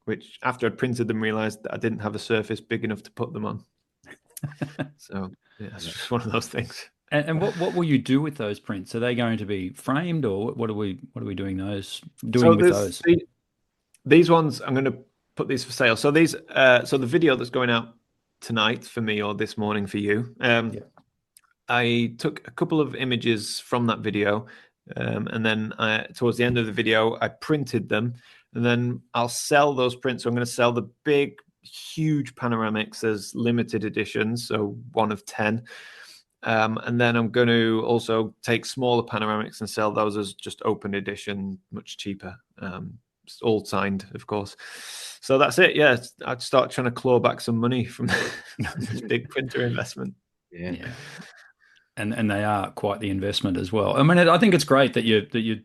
which after I'd printed them, realized that I didn't have a surface big enough to put them on. So yeah, it's just one of those things. And what will you do with those prints? Are they going to be framed, or what are we doing So with those? these ones, I'm going to put these for sale. So these, so the video that's going out tonight for me or this morning for you, I took a couple of images from that video, and then towards the end of the video, I printed them, and then I'll sell those prints. So I'm going to sell the big, huge panoramics as limited editions, so 1 of 10. And then I'm going to also take smaller panoramics and sell those as just open edition, much cheaper. All signed, of course. So that's it. Yeah, I'd start trying to claw back some money from this big printer investment. Yeah. And they are quite the investment as well. I mean, I think it's great that you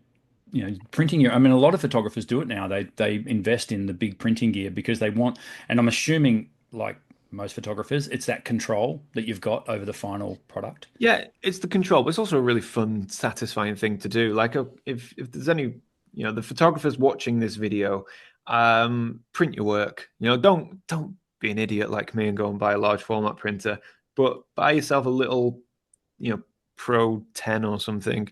printing your. I mean, a lot of photographers do it now. They invest in the big printing gear because they want. And I'm assuming, like most photographers, it's that control that you've got over the final product. Yeah, it's the control, but it's also a really fun, satisfying thing to do. Like, if there's any, the photographers watching this video, print your work. Don't be an idiot like me and go and buy a large format printer, but buy yourself a little, Pro 10 or something,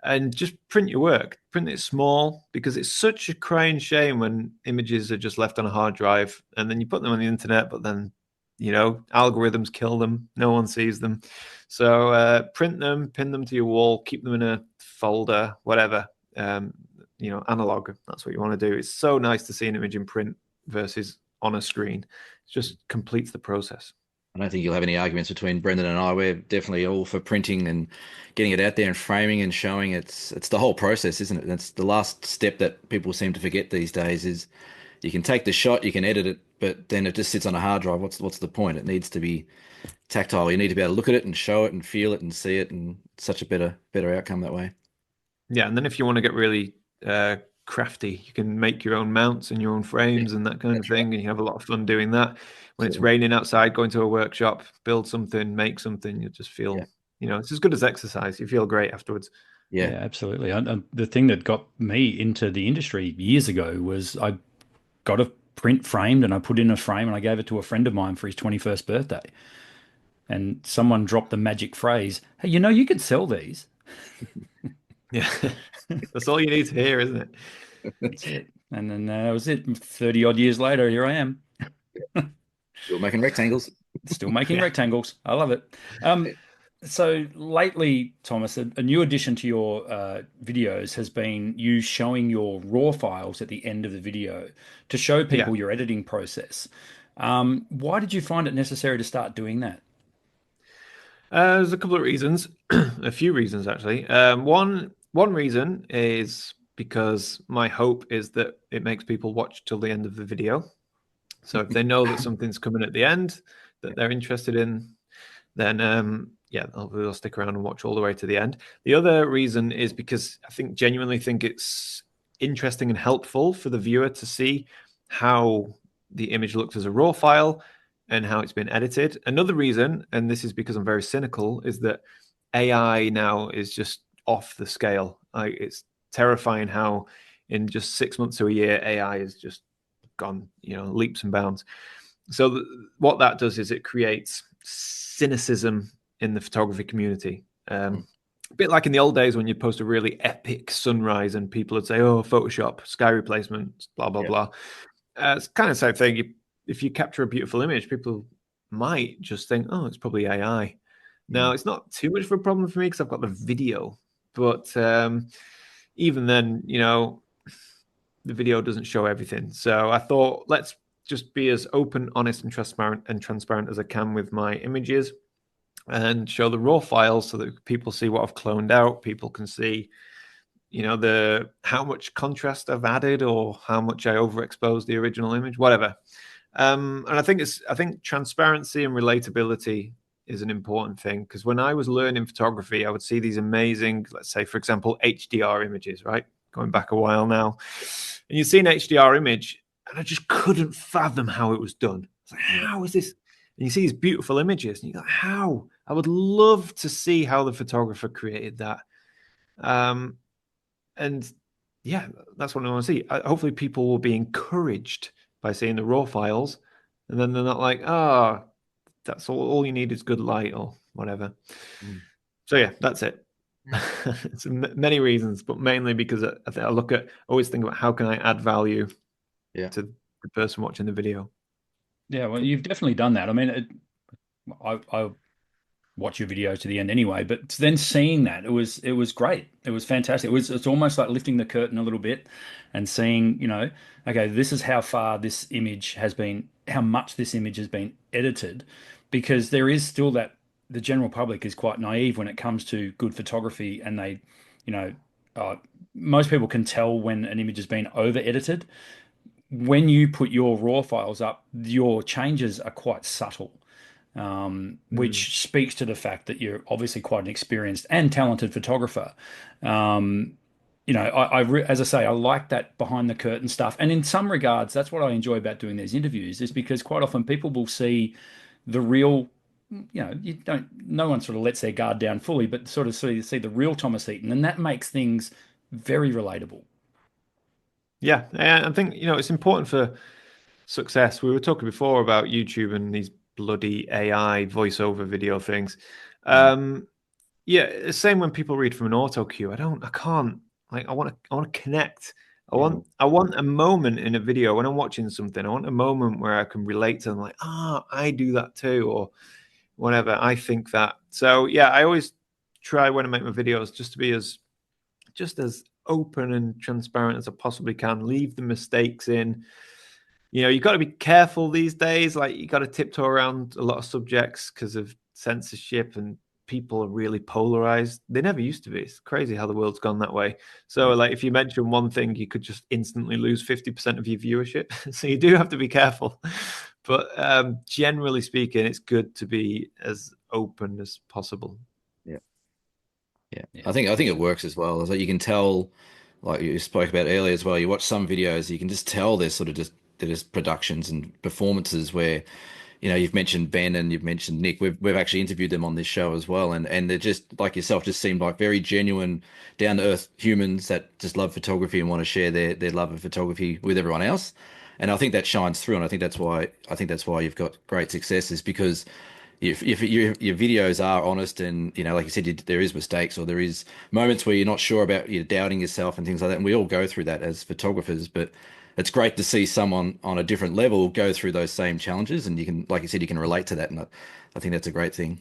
and just print your work. Print it small, because it's such a crying shame when images are just left on a hard drive and then you put them on the internet, but then algorithms kill them. No one sees them. So print them, pin them to your wall, keep them in a folder, whatever. Analog. That's what you want to do. It's so nice to see an image in print versus on a screen. It just completes the process. I don't think you'll have any arguments between Brendan and I. We're definitely all for printing and getting it out there and framing and showing. It's the whole process, isn't it? That's the last step that people seem to forget these days. Is you can take the shot, you can edit it, but then it just sits on a hard drive. What's the point? It needs to be tactile. You need to be able to look at it and show it and feel it and see it, and it's such a better outcome that way. Yeah, and then if you want to get really crafty, you can make your own mounts and your own frames and that kind of thing, and you have a lot of fun doing that. When it's raining outside, going to a workshop, build something, make something, you just feel, it's as good as exercise. You feel great afterwards. Yeah, absolutely. And the thing that got me into the industry years ago was I got a print framed and I put in a frame and I gave it to a friend of mine for his 21st birthday. And someone dropped the magic phrase, "Hey, you could sell these." Yeah, that's all you need to hear, isn't it? That's it. And then that was it. 30 odd years later, here I am. Still making rectangles. Still making rectangles. I love it. So lately, Thomas, a new addition to your videos has been you showing your raw files at the end of the video to show people your editing process. Why did you find it necessary to start doing that? There's a couple of reasons, a few reasons actually. One reason is because my hope is that it makes people watch till the end of the video. So if they know that something's coming at the end that they're interested in, then they'll stick around and watch all the way to the end. The other reason is because I genuinely think it's interesting and helpful for the viewer to see how the image looks as a raw file and how it's been edited. Another reason, and this is because I'm very cynical, is that AI now is just off the scale. It's terrifying how in just 6 months to a year, AI is just gone, leaps and bounds. So what that does is it creates cynicism in the photography community. A bit like in the old days when you post a really epic sunrise and people would say, "Oh, Photoshop, sky replacement, blah, blah, blah." It's kind of the same thing. If you capture a beautiful image, people might just think, "Oh, it's probably AI." Now, it's not too much of a problem for me because I've got the video. But even then, the video doesn't show everything. So I thought, let's just be as open, honest, and transparent as I can with my images and show the raw files so that people see what I've cloned out. People can see, how much contrast I've added or how much I overexposed the original image, whatever. And I think transparency and relatability is an important thing, because when I was learning photography, I would see these amazing, let's say, for example, HDR images, right? Going back a while now. And you see an HDR image, and I just couldn't fathom how it was done. It's like, how is this? And you see these beautiful images, and you go, how? I would love to see how the photographer created that. And yeah, that's what I want to see. Hopefully people will be encouraged by seeing the raw files, and then they're not like, that's all you need is good light or whatever. So yeah, that's it. It's many reasons, but mainly because I always think about how can I add value to the person watching the video. Yeah, well, you've definitely done that. I mean, I watch your videos to the end anyway, but then seeing that, it was great. It was fantastic. It's almost like lifting the curtain a little bit and seeing, okay, this is how far this image has been, how much this image has been edited, because there is still that the general public is quite naive when it comes to good photography, and you know, uh, most people can tell when an image has been over edited. When you put your raw files up, your changes are quite subtle, Mm. which speaks to the fact that you're obviously quite an experienced and talented photographer. Um, as I say, I like that behind the curtain stuff. And in some regards, that's what I enjoy about doing these interviews, is because quite often people will see the real, no one sort of lets their guard down fully, but sort of see the real Thomas Heaton. And that makes things very relatable. Yeah, and I think it's important for success. We were talking before about YouTube and these bloody AI voiceover video things. Mm. Yeah, same when people read from an auto cue. I can't. Like, I want to connect. I want a moment in a video when I'm watching something. I want a moment where I can relate to them. Like, I do that too, or whatever. I think that. So yeah, I always try when I make my videos just to be as open and transparent as I possibly can. Leave the mistakes in. You've got to be careful these days. Like, you got to tiptoe around a lot of subjects because of censorship, and people are really polarized. They never used to be. It's crazy how the world's gone that way. So, Yeah. like, if you mention one thing, you could just instantly lose 50% of your viewership. So you do have to be careful. But generally speaking, it's good to be as open as possible. Yeah. Yeah, Yeah. I think it works as well. It's like you can tell, like you spoke about earlier as well. You watch some videos, you can just tell there's sort of just there's productions and performances where, you've mentioned Ben and you've mentioned Nick. We've actually interviewed them on this show as well, and they're just like yourself, just seem like very genuine, down to earth humans that just love photography and want to share their love of photography with everyone else. And I think that shines through, and I think that's why you've got great success is because if your videos are honest and like you said there is mistakes or there is moments where you're not sure about you're doubting yourself and things like that, and we all go through that as photographers, but it's great to see someone on a different level go through those same challenges and you can, like you said, you can relate to that, and I think that's a great thing.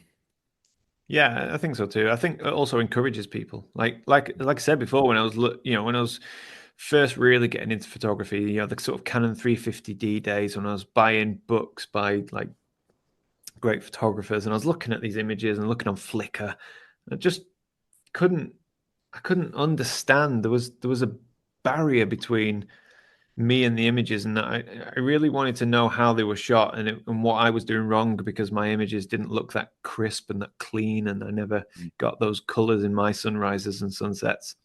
Yeah, I think so too. I think it also encourages people. Like I said before, when I was when I was first really getting into photography, the sort of Canon 350D days, when I was buying books by like great photographers, and I was looking at these images and looking on Flickr. I just couldn't I couldn't understand. There was a barrier between me and the images, and I really wanted to know how they were shot, and what I was doing wrong, because my images didn't look that crisp and that clean, and I never got those colors in my sunrises and sunsets.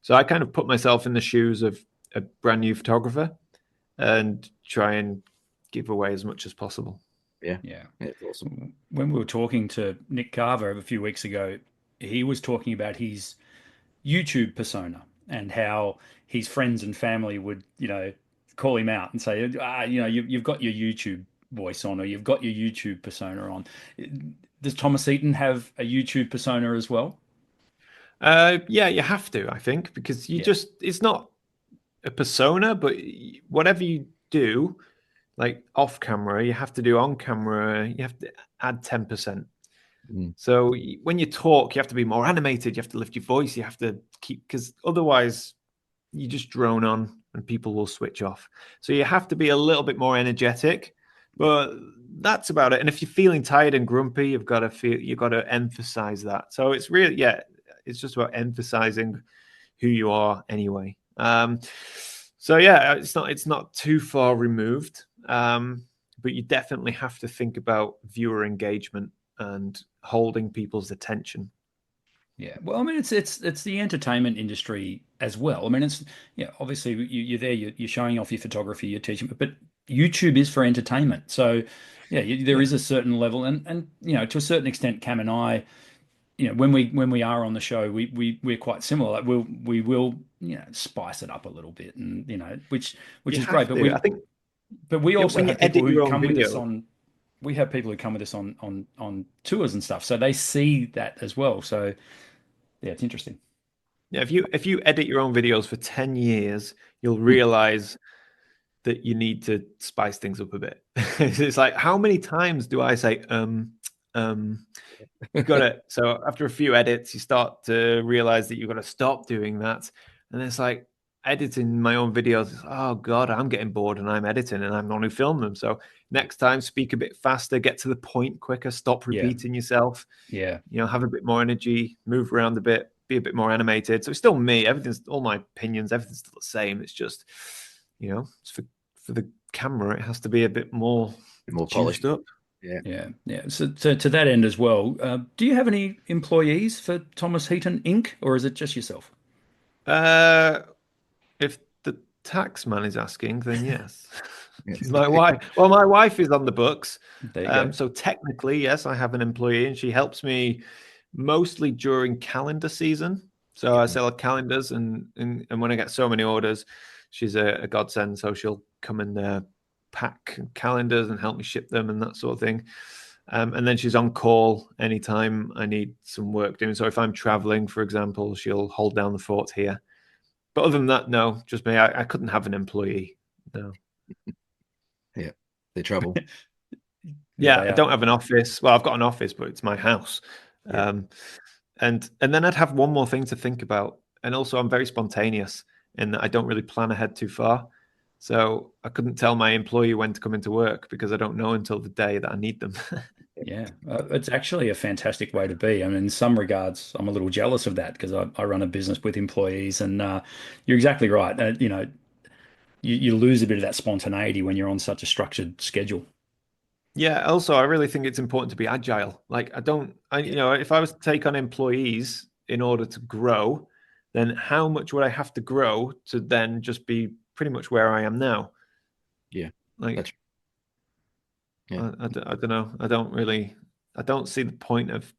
So I kind of put myself in the shoes of a brand new photographer and try and give away as much as possible. Yeah, Yeah. yeah, it's awesome. When we were talking to Nick Carver a few weeks ago, he was talking about his YouTube persona and how his friends and family would, call him out and say, you've got your YouTube voice on, or you've got your YouTube persona on. Does Thomas Eaton have a YouTube persona as well? Yeah, you have to, I think, because Yeah. it's not a persona, but whatever you do, like off camera, you have to do on camera, you have to add 10%. Mm. So when you talk, you have to be more animated, you have to lift your voice, you have to keep, because otherwise you just drone on and people will switch off. So you have to be a little bit more energetic, Yeah. but that's about it. And if you're feeling tired and grumpy, you've got to emphasize that. So it's really, yeah, it's just about emphasizing who you are anyway. So yeah, it's not too far removed, but you definitely have to think about viewer engagement and holding people's attention. Yeah, well, I mean, it's the entertainment industry as well. I mean, it's obviously you're there, you're showing off your photography, you're teaching, but YouTube is for entertainment. So, yeah, there Yeah, is a certain level, and to a certain extent, Cam and I, when we are on the show, we're quite similar. Like we will spice it up a little bit, and which you is great. have But to. I we think but we also when you have people edit who your own come with us video, on. We have people who come with us on tours and stuff, so they see that as well. So yeah, it's interesting. yeah, if you edit your own videos for 10 years, you'll Hmm. realize that you need to spice things up a bit. It's like, how many times do I say, got it. So after a few edits, you start to realize that you've got to stop doing that. And it's like editing my own videos. Oh God, I'm getting bored and I'm editing and I'm the one who filmed them. So next time, speak a bit faster, get to the point quicker, stop Yeah. repeating yourself, Yeah. have a bit more energy, move around a bit, be a bit more animated. So it's still me. Everything's, all my opinions, everything's still the same. It's just, it's for the camera, it has to be a bit more polished. juiced up. Yeah. So to that end as well, do you have any employees for Thomas Heaton Inc., or is it just yourself? If the tax man is asking, then yes. Yes. She's my wife. Well, my wife is on the books. There you go. So technically, yes, I have an employee, and she helps me mostly during calendar season. So I sell calendars, and when I get so many orders, she's a godsend. So she'll come and pack calendars and help me ship them and that sort of thing. And then she's on call anytime I need some work doing. So if I'm traveling, for example, she'll hold down the fort here. But other than that, no, just me. I couldn't have an employee. No. Yeah, they're trouble. Yeah, they I are. don't have an office. Well, I've got an office, but it's my house. Yeah. And then I'd have one more thing to think about. And also, I'm very spontaneous in that I don't really plan ahead too far. So I couldn't tell my employee when to come into work because I don't know until the day that I need them. Yeah, it's actually a fantastic way to be. I mean, in some regards, I'm a little jealous of that because I run a business with employees, and you're exactly right. You lose a bit of that spontaneity when you're on such a structured schedule. Yeah, also, I really think it's important to be agile. Like, if I was to take on employees in order to grow, then how much would I have to grow to then just be pretty much where I am now? Yeah. Like, yeah. I don't know. I don't see the point of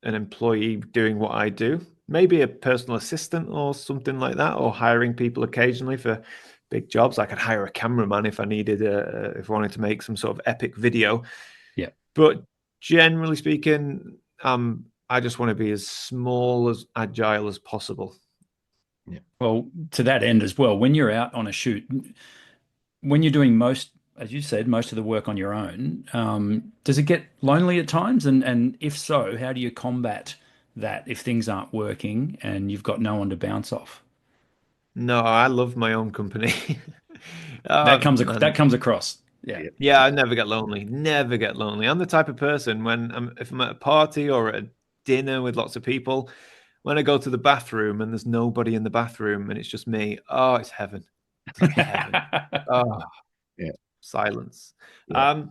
an employee doing what I do. Maybe a personal assistant or something like that, or hiring people occasionally for big jobs. I could hire a cameraman if I needed, if I wanted to make some sort of epic video. Yeah. But generally speaking, I just want to be as small, as agile as possible. Yeah. Well, to that end as well, when you're out on a shoot, when you're doing most, as you said, most of the work on your own, does it get lonely at times? And if so, how do you combat that if things aren't working and you've got no one to bounce off? No, I love my own company. That comes across. Yeah. Yeah, I never get lonely. Never get lonely. I'm the type of person if I'm at a party or at a dinner with lots of people, when I go to the bathroom and there's nobody in the bathroom and it's just me, oh, it's heaven. It's like heaven. Oh, Yeah. silence. Yeah.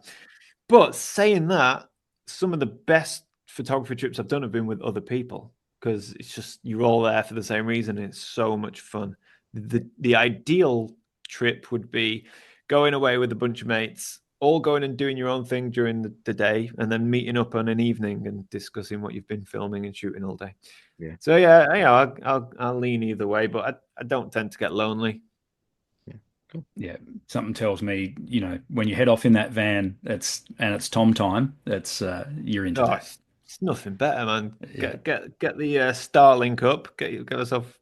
But saying that, some of the best photography trips I've done have been with other people because it's just you're all there for the same reason. And it's so much fun. The ideal trip would be going away with a bunch of mates, all going and doing your own thing during the day, and then meeting up on an evening and discussing what you've been filming and shooting all day. Yeah. So yeah, I'll lean either way, but I don't tend to get lonely. Cool. Yeah, something tells me, when you head off in that van, it's Tom time. That's you're into Oh, that. it's nothing better, man. Yeah. Get the Starlink up. Get yourself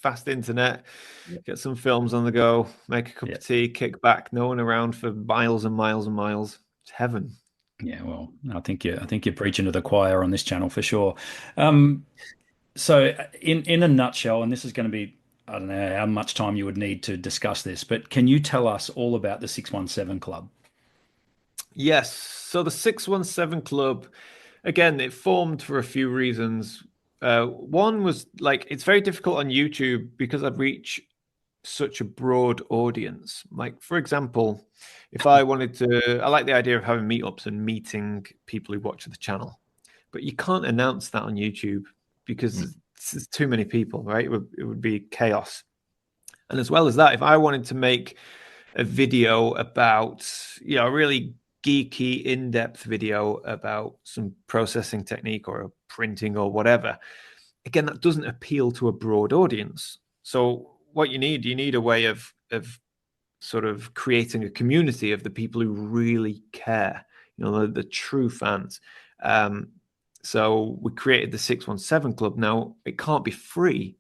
fast internet. Yeah. Get some films on the go. Make a cup Yeah. of tea. Kick back. No one around for miles and miles and miles. It's heaven. Yeah, well, I think you're preaching to the choir on this channel for sure. So in a nutshell, and this is going to be, I don't know how much time you would need to discuss this, but can you tell us all about the 617 Club? Yes. So the 617 Club, again, it formed for a few reasons. One was like it's very difficult on YouTube because I reach such a broad audience. Like, for example, if I wanted to, I like the idea of having meetups and meeting people who watch the channel, but you can't announce that on YouTube because there's too many people, right? It would be chaos. And as well as that, if I wanted to make a video about, a really geeky, in-depth video about some processing technique or a printing or whatever, again, that doesn't appeal to a broad audience. So what you need a way of sort of creating a community of the people who really care, the true fans. So we created the 617 Club. Now it can't be free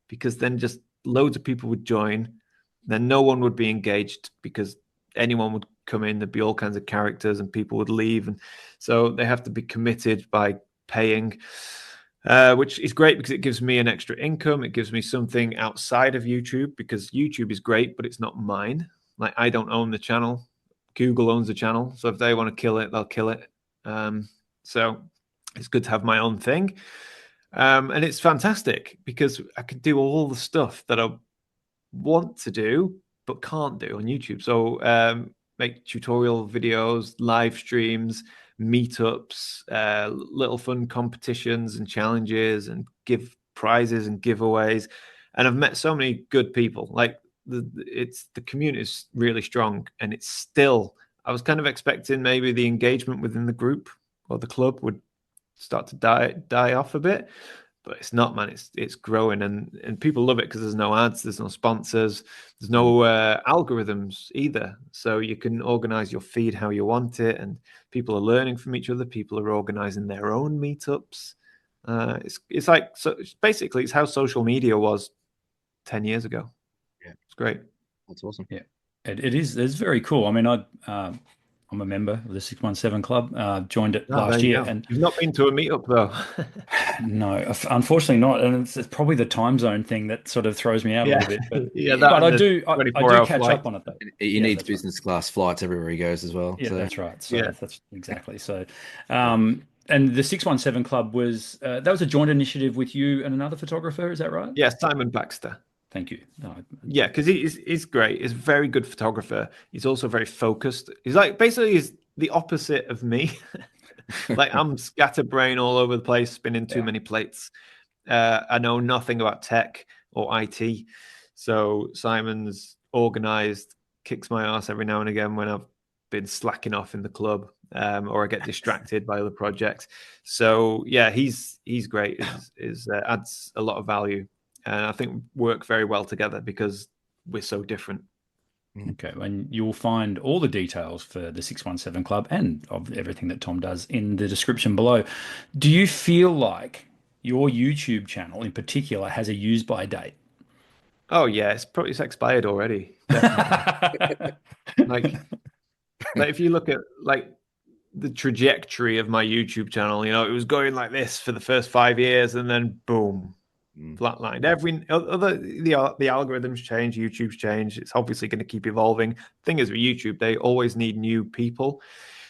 because then just loads of people would join then no one would be engaged because anyone would come in, there'd be all kinds of characters and people would leave. And so they have to be committed by paying, which is great because it gives me an extra income. It gives me something outside of YouTube because YouTube is great, but it's not mine. Like I don't own the channel. Google owns the channel. So if they want to kill it, they'll kill it. So it's good to have my own thing. And it's fantastic because I could do all the stuff that I want to do but can't do on YouTube. So make tutorial videos, live streams, meetups, little fun competitions and challenges, and give prizes and giveaways. And I've met so many good people. Like the community is really strong, and it's still. I was kind of expecting maybe the engagement within the group or the club would start to die off a bit, but it's not, man. It's growing, and people love it because there's no ads, there's no sponsors, there's no algorithms either. So you can organize your feed how you want it, and people are learning from each other. People are organizing their own meetups. It's like, so basically it's how social media was 10 years ago. Yeah, it's great. that's awesome. Yeah, it's very cool. I mean, I'm a member of the 617 Club. Joined it last year, and you've not been to a meetup though. no, unfortunately not. And it's probably the time zone thing that sort of throws me out a little bit. But yeah, but I do catch flight. up on it though. He needs business class flights everywhere he goes as well. Yeah, so. that's right. So that's exactly. So, and the 617 Club was that was a joint initiative with you and another photographer. Is that right? Yeah, Simon Baxter. Thank you. No, yeah, because he's great. He's a very good photographer. He's also very focused. He's like basically he's the opposite of me. Like I'm scatterbrain all over the place, spinning too many plates. I know nothing about tech or IT. So Simon's organized, kicks my ass every now and again when I've been slacking off in the club, or I get distracted by other projects. So yeah, he's great. Is adds a lot of value. And I think work very well together because we're so different. Okay, and you'll find all the details for the 617 Club and of everything that Tom does in the description below. Do you feel like your YouTube channel in particular has a use by date? Oh yeah, it's expired already. like if you look at like the trajectory of my YouTube channel, it was going like this for the first 5 years, and then boom, flatlined. Every other the algorithms change, YouTube's change. It's obviously going to keep evolving. Thing is with YouTube, they always need new people,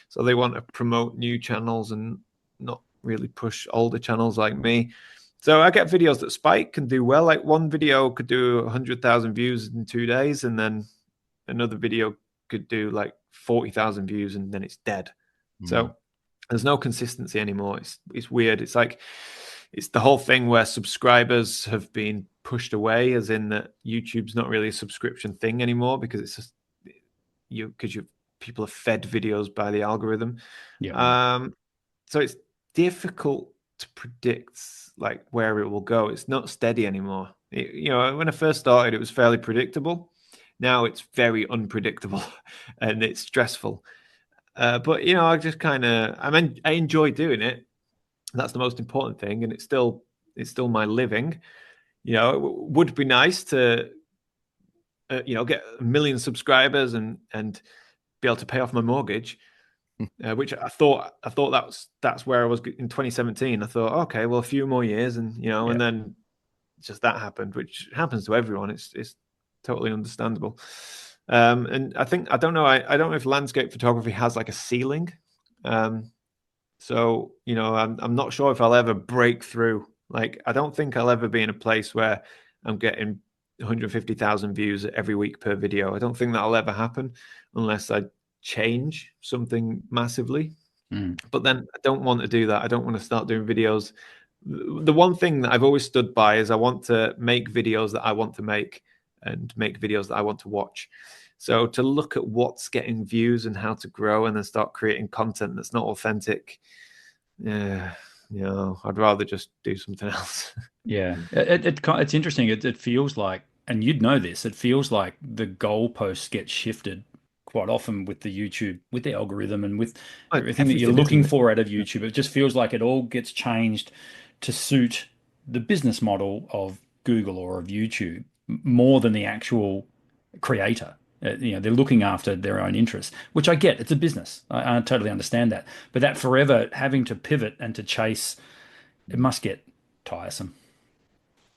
so they want to promote new channels and not really push older channels like me. So I get videos that spike and do well. Like one video could do 100,000 views in 2 days, and then another video could do like 40,000 views, and then it's dead. So there's no consistency anymore. It's weird. It's like it's the whole thing where subscribers have been pushed away, as in that YouTube's not really a subscription thing anymore because it's just people are fed videos by the algorithm. Yeah. So it's difficult to predict like where it will go. It's not steady anymore. When I first started, it was fairly predictable. Now it's very unpredictable and it's stressful. But I just kind of I enjoy doing it. That's the most important thing, and it's still my living. It would be nice to get 1 million subscribers and be able to pay off my mortgage, which I thought that's where I was in 2017. I thought, okay, well, a few more years, and and then just that happened, which happens to everyone. It's totally understandable. And I don't know if landscape photography has like a ceiling. So, I'm not sure if I'll ever break through. Like, I don't think I'll ever be in a place where I'm getting 150,000 views every week per video. I don't think that'll ever happen unless I change something massively. But then I don't want to do that. I don't want to start doing videos. The one thing that I've always stood by is I want to make videos that I want to make and make videos that I want to watch. So to look at what's getting views and how to grow and then start creating content that's not authentic, I'd rather just do something else. Yeah, it's interesting. It feels like, and you'd know this, it feels like the goalposts get shifted quite often with the YouTube, with the algorithm and with everything that you're looking for out of YouTube. It just feels like it all gets changed to suit the business model of Google or of YouTube more than the actual creator. They're looking after their own interests, which I get. It's a business. I totally understand that. But that forever having to pivot and to chase, it must get tiresome.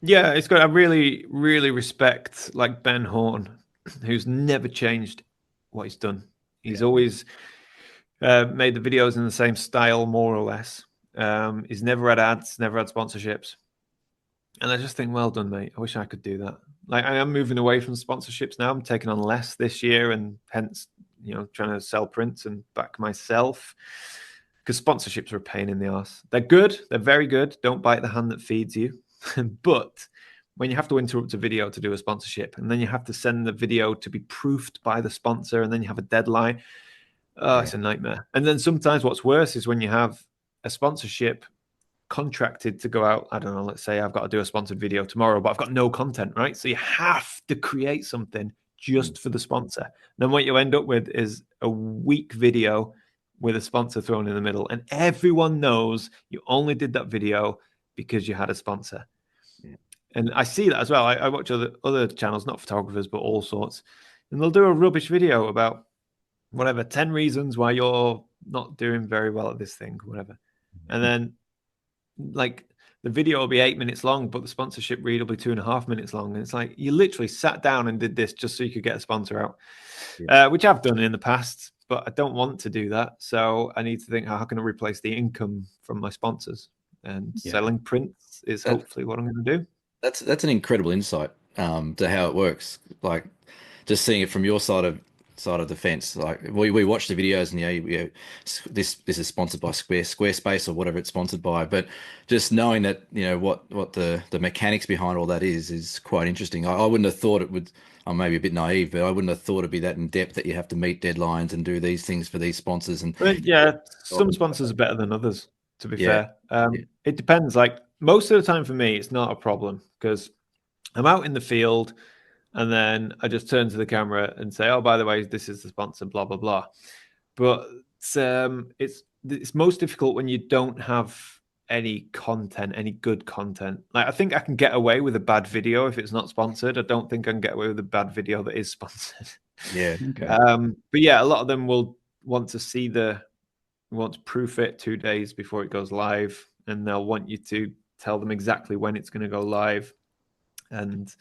Yeah, it's good. I really, really respect like Ben Horn, who's never changed what he's done. He's always made the videos in the same style, more or less. He's never had ads, never had sponsorships. And I just think, well done, mate. I wish I could do that. Like, I am moving away from sponsorships now. I'm taking on less this year, and hence, trying to sell prints and back myself. Because sponsorships are a pain in the ass. They're good. They're very good. Don't bite the hand that feeds you. But when you have to interrupt a video to do a sponsorship, and then you have to send the video to be proofed by the sponsor, and then you have a deadline, it's a nightmare. And then sometimes what's worse is when you have a sponsorship contracted to go out. I don't know, let's say I've got to do a sponsored video tomorrow, but I've got no content, right? So you have to create something just for the sponsor. Then what you end up with is a weak video with a sponsor thrown in the middle, and everyone knows you only did that video because you had a sponsor. And I see that as well. I watch other channels, not photographers, but all sorts, and they'll do a rubbish video about whatever 10 reasons why you're not doing very well at this thing, whatever. And then like the video will be 8 minutes long, but the sponsorship read will be 2.5 minutes long. And it's like, you literally sat down and did this just so you could get a sponsor out, which I've done in the past, but I don't want to do that. So I need to think, how can I replace the income from my sponsors? And selling prints is hopefully what I'm going to do. That's an incredible insight to how it works. Like just seeing it from your side of the fence. Like we watch the videos and this is sponsored by Squarespace or whatever it's sponsored by. But just knowing that what the mechanics behind all that is quite interesting. I wouldn't have thought it would. I'm maybe a bit naive, but I wouldn't have thought it'd be that in depth that you have to meet deadlines and do these things for these sponsors. And some sponsors are better than others. To be fair, it depends. Like most of the time for me, it's not a problem because I'm out in the field. And then I just turn to the camera and say, "Oh, by the way, this is the sponsor." Blah blah blah. But it's most difficult when you don't have any content, any good content. Like I think I can get away with a bad video if it's not sponsored. I don't think I can get away with a bad video that is sponsored. Yeah. Okay. But yeah, a lot of them will want to want to proof it 2 days before it goes live, and they'll want you to tell them exactly when it's going to go live, and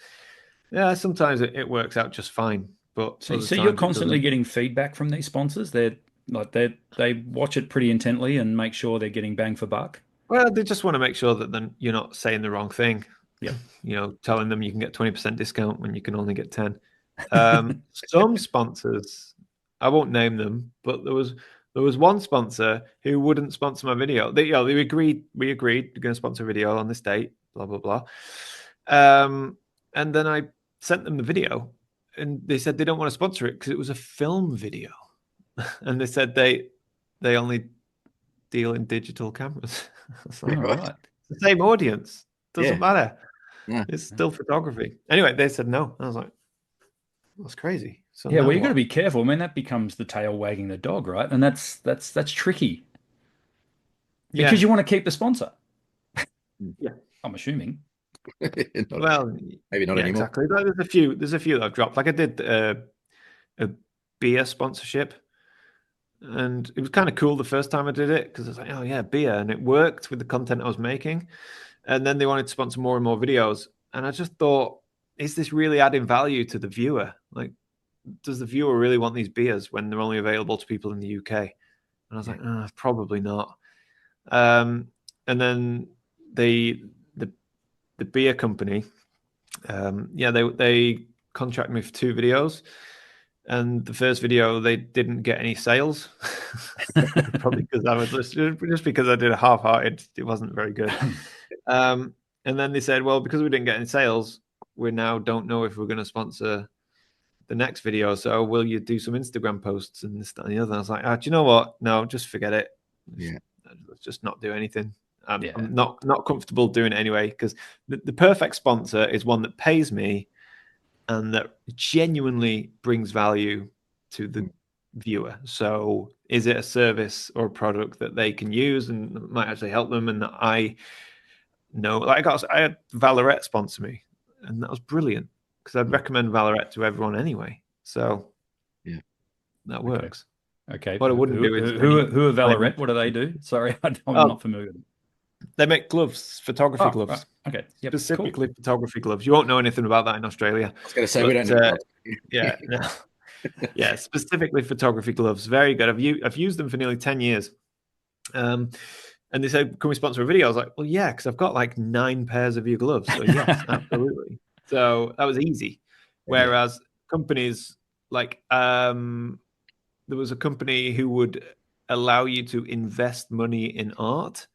yeah, sometimes it works out just fine. But so you're constantly getting feedback from these sponsors. They watch it pretty intently and make sure they're getting bang for buck. Well, they just want to make sure that then you're not saying the wrong thing. Yeah, telling them you can get 20% discount when you can only get 10. Some sponsors, I won't name them, but there was one sponsor who wouldn't sponsor my video. We agreed we're going to sponsor a video on this date, blah blah blah. And then I sent them the video, and they said they don't want to sponsor it because it was a film video, and they said they only deal in digital cameras. Like, right. It's the same audience. Doesn't matter. Yeah. It's still photography. Anyway, they said no. I was like, that's crazy. So yeah, well, you got to be careful. I mean, that becomes the tail wagging the dog, right? And that's tricky because you want to keep the sponsor. Yeah, I'm assuming. Well, maybe not anymore. Exactly. There's a few that I've dropped. Like I did a beer sponsorship, and it was kind of cool the first time I did it because I was like, oh yeah, beer, and it worked with the content I was making. And then they wanted to sponsor more and more videos, and I just thought, is this really adding value to the viewer? Like, does the viewer really want these beers when they're only available to people in the UK? And I was like, probably not. And then the beer company, they contract me for 2 videos, and the first video they didn't get any sales, probably because I was just because I did a half-hearted. It wasn't very good. And then they said, well, because we didn't get any sales, we now don't know if we're going to sponsor the next video. So will you do some Instagram posts and this, that, and the other? And I was like, do you know what? No, just forget it. Let's just not do anything. I'm not comfortable doing it anyway, because the perfect sponsor is one that pays me and that genuinely brings value to the viewer. So is it a service or a product that they can use and might actually help them, and that I know? Like I had Valorette sponsor me, and that was brilliant. because I'd recommend Valorant to everyone anyway. So yeah, that works. Okay. What I wouldn't do is Who are Valorant? What do they do? Sorry, I'm not familiar with them. They make gloves, photography gloves. Right. Okay. Yep. Specifically Cool. photography gloves. You won't know anything about that in Australia. I was going to say we don't need gloves. Yeah, no. Yeah, specifically photography gloves. Very good. I've used them for nearly 10 years. And they said, "Can we sponsor a video?" I was like, "Well, yeah, because I've got like 9 pairs of your gloves." So yes, absolutely. So that was easy. Whereas companies like there was a company who would allow you to invest money in art,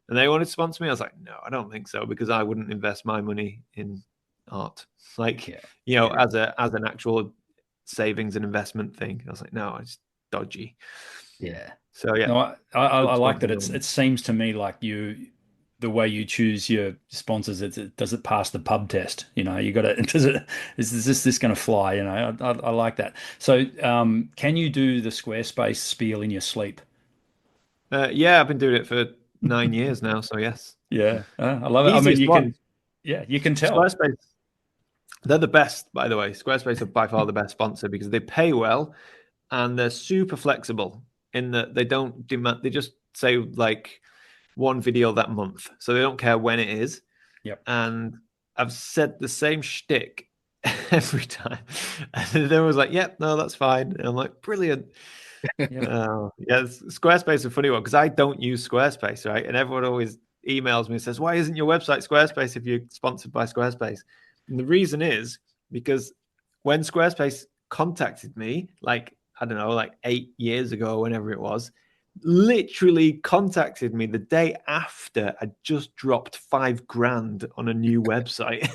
and they wanted to sponsor me. I was like, "No, I don't think so," because I wouldn't invest my money in art. Like, as an actual savings and investment thing. I was like, "No, it's dodgy." Yeah. So yeah, No, I like that. sponsors. It seems to me like the way you choose your sponsors, does it pass the pub test? You got to, is this going to fly? I like that. So, can you do the Squarespace spiel in your sleep? Yeah, I've been doing it for 9 years now. So yes, Yeah, I love it. I mean, easiest one. you can tell. Squarespace. They're the best, by the way. Squarespace are by far the best sponsor because they pay well and they're super flexible in that they don't demand. They just say like one video that month, so they don't care when it is. Yep. And I've said the same shtick every time, and they was like, "Yep, no, that's fine." And I'm like, "Brilliant." Yeah, Squarespace is a funny one because I don't use Squarespace, right? And everyone always emails me and says, "Why isn't your website Squarespace if you're sponsored by Squarespace?" And the reason is because when Squarespace contacted me, like, I don't know, like 8 years ago, whenever it was, literally contacted me the day after I just dropped 5 grand on a new website.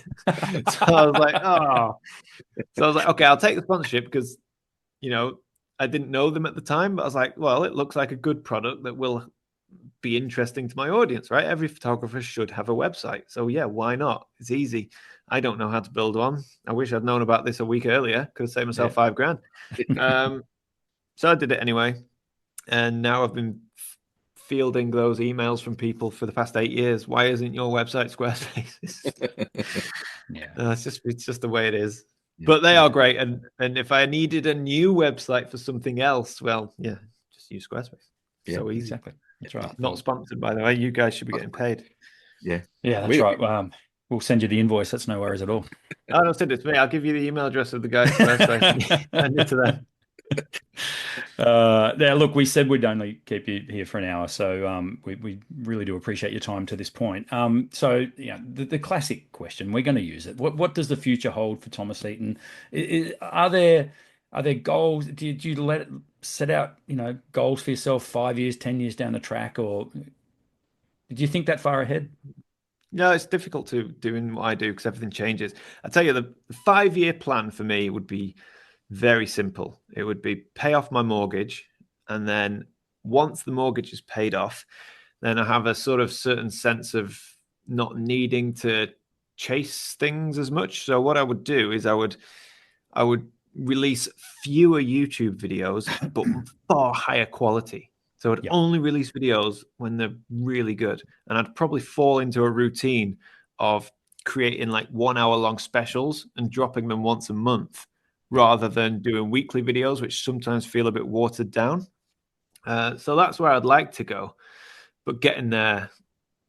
So I was like, oh. So I was like, okay, I'll take the sponsorship because, I didn't know them at the time, but I was like, well, it looks like a good product that will be interesting to my audience, right? Every photographer should have a website. So yeah, why not? It's easy. I don't know how to build one. I wish I'd known about this a week earlier. Could have saved myself 5 grand. So I did it anyway. And now I've been fielding those emails from people for the past 8 years. Why isn't your website Squarespace? It's just the way it is. Yeah. But they are great. And if I needed a new website for something else, well, yeah, just use Squarespace. Yeah, so easy. Exactly. That's right. Not sponsored, by the way. You guys should be getting paid. Yeah. Yeah, that's right. We'll send you the invoice. That's no worries at all. Oh, don't send it to me. I'll give you the email address of the guy at Squarespace. Send it to them. Now, look, we said we'd only keep you here for an hour, so we really do appreciate your time to this point. So, the classic question, we're going to use it. What does the future hold for Thomas Heaton? Are there goals? Did you set out goals for yourself 5 years, 10 years down the track, or did you think that far ahead? No, it's difficult to doing what I do because everything changes. I tell you, the 5-year plan for me would be very simple. It would be pay off my mortgage, and then once the mortgage is paid off, then I have a sort of certain sense of not needing to chase things as much. So what I would do is I would release fewer YouTube videos, but far higher quality. So I'd only release videos when they're really good. And I'd probably fall into a routine of creating like 1 hour long specials and dropping them once a month rather than doing weekly videos, which sometimes feel a bit watered down. So that's where I'd like to go. But getting there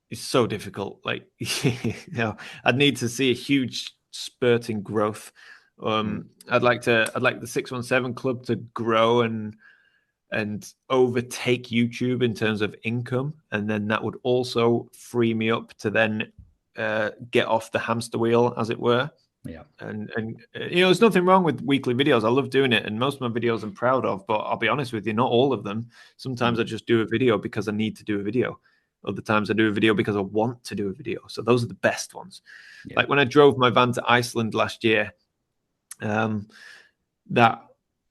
is so difficult. Like, I'd need to see a huge spurt in growth. I'd like the 617 Club to grow and overtake YouTube in terms of income, and then that would also free me up to then get off the hamster wheel, as it were. Yeah. And there's nothing wrong with weekly videos. I love doing it, and most of my videos I'm proud of, but I'll be honest with you, not all of them. Sometimes I just do a video because I need to do a video. Other times I do a video because I want to do a video. So those are the best ones. Yeah. Like when I drove my van to Iceland last year, that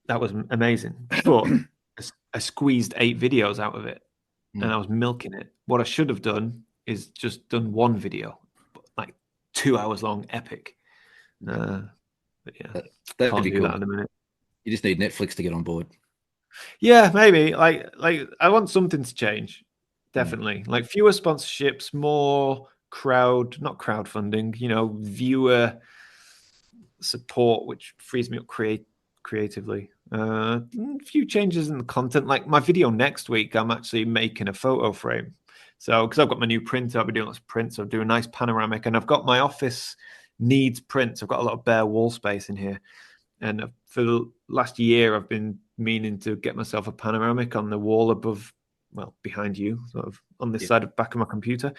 was amazing. But I squeezed 8 videos out of it, and I was milking it. What I should have done is just done one video, like 2 hours long, epic. But yeah, that'd be cool. That in a minute. You just need Netflix to get on board. Yeah, maybe. Like I want something to change. Definitely. Like fewer sponsorships, more not crowdfunding, viewer support, which frees me up creatively. A few changes in the content. Like my video next week, I'm actually making a photo frame. So because I've got my new printer, I'll be doing lots of prints. I'll do a nice panoramic, and I've got my office needs prints. I've got a lot of bare wall space in here. And for the last year, I've been meaning to get myself a panoramic on the wall above, well, behind you, sort of on this side of back of my computer.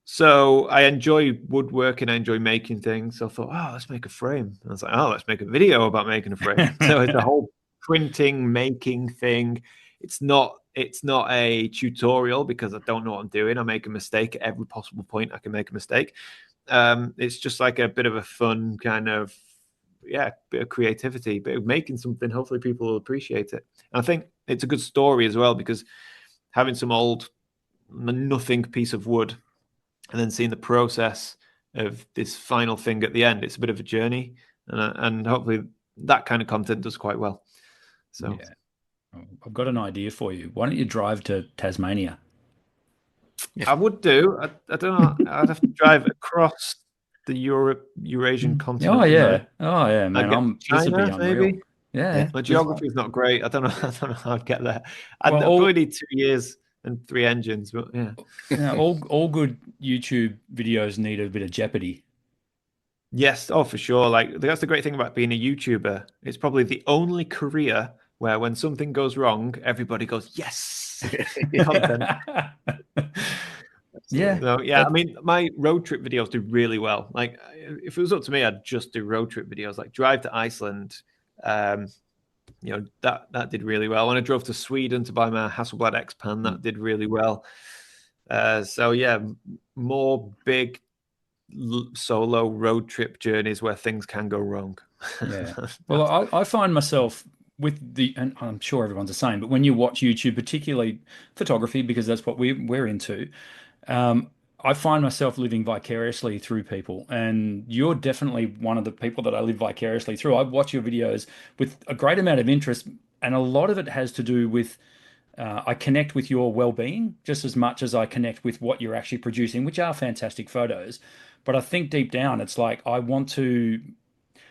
So I enjoy woodworking. I enjoy making things. So I thought, oh, let's make a frame. And I was like, oh, let's make a video about making a frame. So it's a whole printing, making thing. It's not a tutorial because I don't know what I'm doing. I make a mistake at every possible point. I can make a mistake. It's just like a bit of a fun kind of, bit of creativity, bit of making something. Hopefully people will appreciate it. And I think it's a good story as well, because having some old nothing piece of wood and then seeing the process of this final thing at the end, it's a bit of a journey, and hopefully that kind of content does quite well. So I've got an idea for you. Why don't you drive to Tasmania? I would do. I don't know. I'd have to drive across the Eurasian continent. Oh yeah, man. This would be China, unreal. maybe. Yeah. My geography is not great. I don't know how I'd get there. I'd Well, probably need 2 years and 3 engines, but all good YouTube videos need a bit of jeopardy. Yes, for sure. Like that's the great thing about being a YouTuber. It's probably the only career where when something goes wrong, everybody goes, yes. Content. Yeah. So, I mean, my road trip videos do really well. Like if it was up to me, I'd just do road trip videos, like drive to Iceland. That did really well. When I drove to Sweden to buy my Hasselblad X-Pan, that did really well. More big solo road trip journeys where things can go wrong. Yeah. Well, I find myself with and I'm sure everyone's the same, but when you watch YouTube, particularly photography, because that's what we're into, I find myself living vicariously through people, and you're definitely one of the people that I live vicariously through. I watch your videos with a great amount of interest, and a lot of it has to do with I connect with your well-being just as much as I connect with what you're actually producing, which are fantastic photos. But I think deep down, it's like I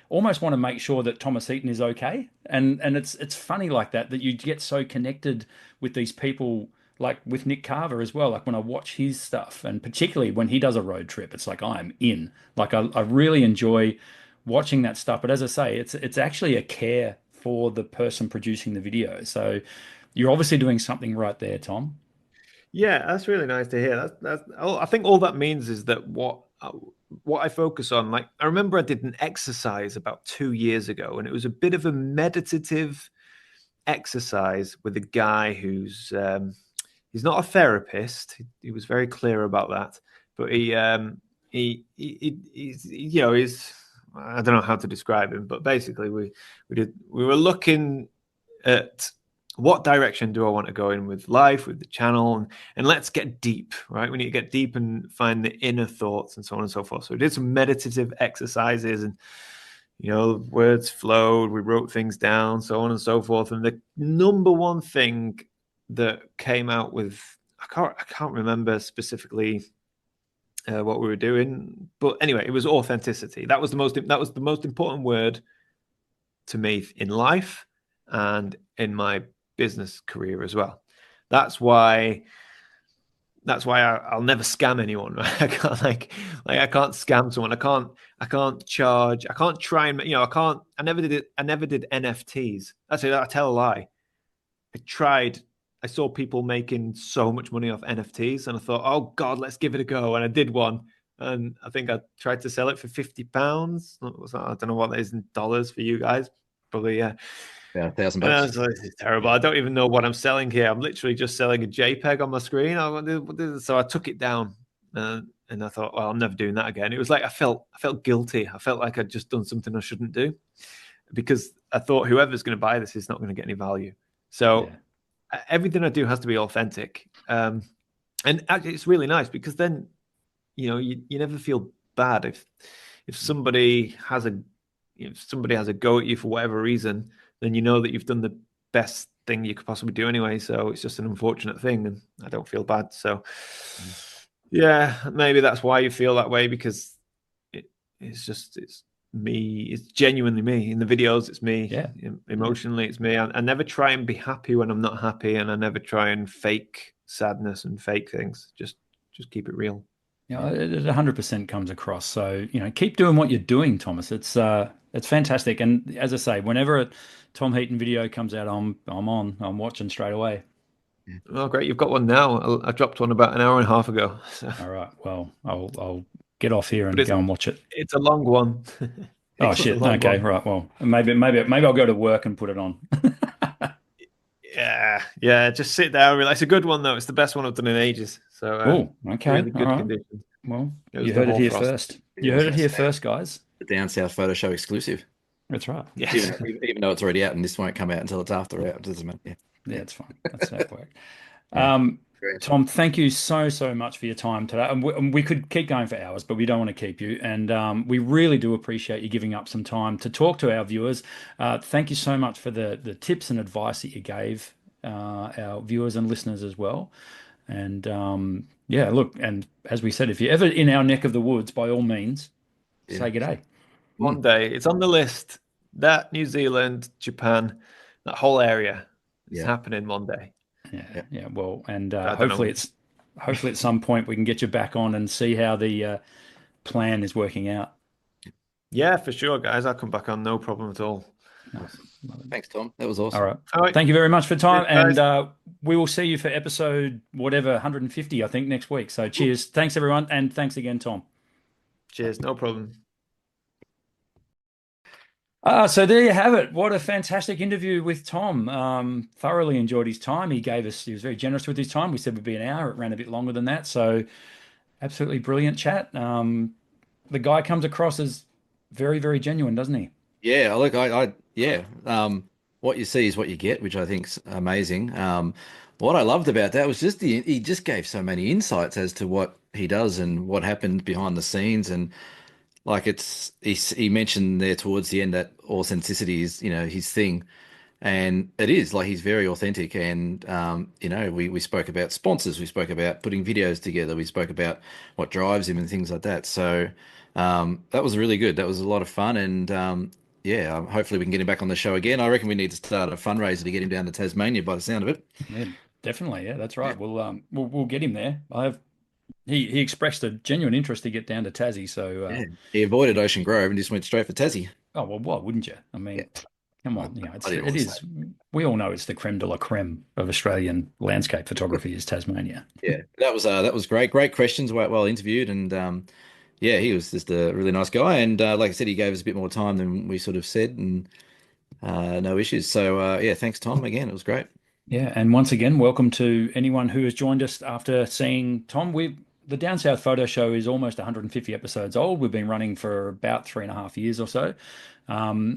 almost want to make sure that Thomas Heaton is okay, and it's funny like that you get so connected with these people, like with Nick Carver as well. Like when I watch his stuff, and particularly when he does a road trip, it's like I'm in. Like I really enjoy watching that stuff. But as I say, it's actually a care for the person producing the video. So you're obviously doing something right there, Tom. Yeah, that's really nice to hear. I think all that means is that what I focus on, like I remember I did an exercise about 2 years ago, and it was a bit of a meditative exercise with a guy who's he's not a therapist. He was very clear about that, but he's I don't know how to describe him, but basically we were looking at what direction do I want to go in with life, with the channel, and let's get deep, right? We need to get deep and find the inner thoughts and so on and so forth. So we did some meditative exercises, and words flowed. We wrote things down, so on and so forth. And the number one thing that came out with, I can't remember specifically what we were doing, but anyway, it was authenticity. That was the most important word to me in life and in my business career as well. That's why I'll never scam anyone. Right? I can't I can't scam someone. I can't charge. I can't try and I never did it. I never did NFTs. Actually, I tell a lie. I tried. I saw people making so much money off NFTs, and I thought, oh God, let's give it a go. And I did one, and I think I tried to sell it for £50. I don't know what that is in dollars for you guys. Probably Yeah, $1,000. This is terrible. I don't even know what I'm selling here. I'm literally just selling a JPEG on my screen. So I took it down, and I thought, well, I'm never doing that again. It was like I felt guilty. I felt like I'd just done something I shouldn't do, because I thought whoever's going to buy this is not going to get any value. So everything I do has to be authentic, and actually, it's really nice because then you never feel bad if somebody has a go at you for whatever reason. Then you know that you've done the best thing you could possibly do anyway. So it's just an unfortunate thing, and I don't feel bad. So maybe that's why you feel that way, because it's me. It's genuinely me. In the videos, it's me. Yeah. Emotionally, it's me. I never try and be happy when I'm not happy, and I never try and fake sadness and fake things. Just keep it real. You know, it 100% comes across. So, keep doing what you're doing, Thomas. It's fantastic. And as I say, whenever a Tom Heaton video comes out, I'm watching straight away. Oh, great! You've got one now. I dropped one about an hour and a half ago. So. All right. Well, I'll get off here But and go and watch it. it's a long one. Oh It was a shit. long Okay. one. Right. Well, maybe I'll go to work and put it on. Yeah. Just sit there and relax. It's a good one though. It's the best one I've done in ages. So Oh, okay. really All good right. conditions. Well, It was you the heard it here Hoarfrost. first. You heard it here first, guys. The Down South Photo Show exclusive. That's right. Yes. Even though it's already out, and this won't come out until it's after out. It doesn't matter. Yeah. Yeah, it's fine. That's how it works. Yeah. Tom, thank you so much for your time today. And we could keep going for hours, but we don't want to keep you. And we really do appreciate you giving up some time to talk to our viewers. Thank you so much for the tips and advice that you gave our viewers and listeners as well. And yeah, look, and as we said, if you're ever in our neck of the woods, by all means, say good day. One day. It's on the list. That New Zealand, Japan, that whole area. It's happening one day. Yeah. Well, and I don't hopefully know. hopefully at some point we can get you back on and see how the plan is working out. Yeah, for sure, guys. I'll come back on. No problem at all. Nice. Thanks, Tom. That was awesome. All right. All right. Thank you very much for time. Cheers, And we will see you for episode whatever, 150, I think, next week. So cheers. Thanks, everyone. And thanks again, Tom. Cheers. No problem. So there you have it. What a fantastic interview with Tom. Thoroughly enjoyed his time. He was very generous with his time. We said it would be an hour. It ran a bit longer than that. So absolutely brilliant chat. The guy comes across as very, very genuine, doesn't he? Yeah, look, yeah. What you see is what you get, which I think's amazing. What I loved about that was he just gave so many insights as to what he does and what happened behind the scenes, and like he mentioned there towards the end that authenticity is his thing, and it is like he's very authentic. And we spoke about sponsors, we spoke about putting videos together, we spoke about what drives him and things like that. So that was really good. That was a lot of fun, and yeah, hopefully we can get him back on the show again. I reckon we need to start a fundraiser to get him down to Tasmania by the sound of it. Yeah, definitely. Yeah, that's right. We'll get him there. He expressed a genuine interest to get down to Tassie. So Yeah, he avoided Ocean Grove and just went straight for Tassie. oh well, why wouldn't you? I mean, come on, I didn't want it to is. We all know it's the creme de la creme of Australian landscape photography is Tasmania. Yeah, that was great. Great questions, well interviewed, and yeah, he was just a really nice guy. And like I said, he gave us a bit more time than we sort of said, and no issues. So yeah, thanks, Tom. Again, it was great. Yeah, and once again, welcome to anyone who has joined us after seeing Tom. The Down South Photo Show is almost 150 episodes old. We've been running for about 3.5 years or so.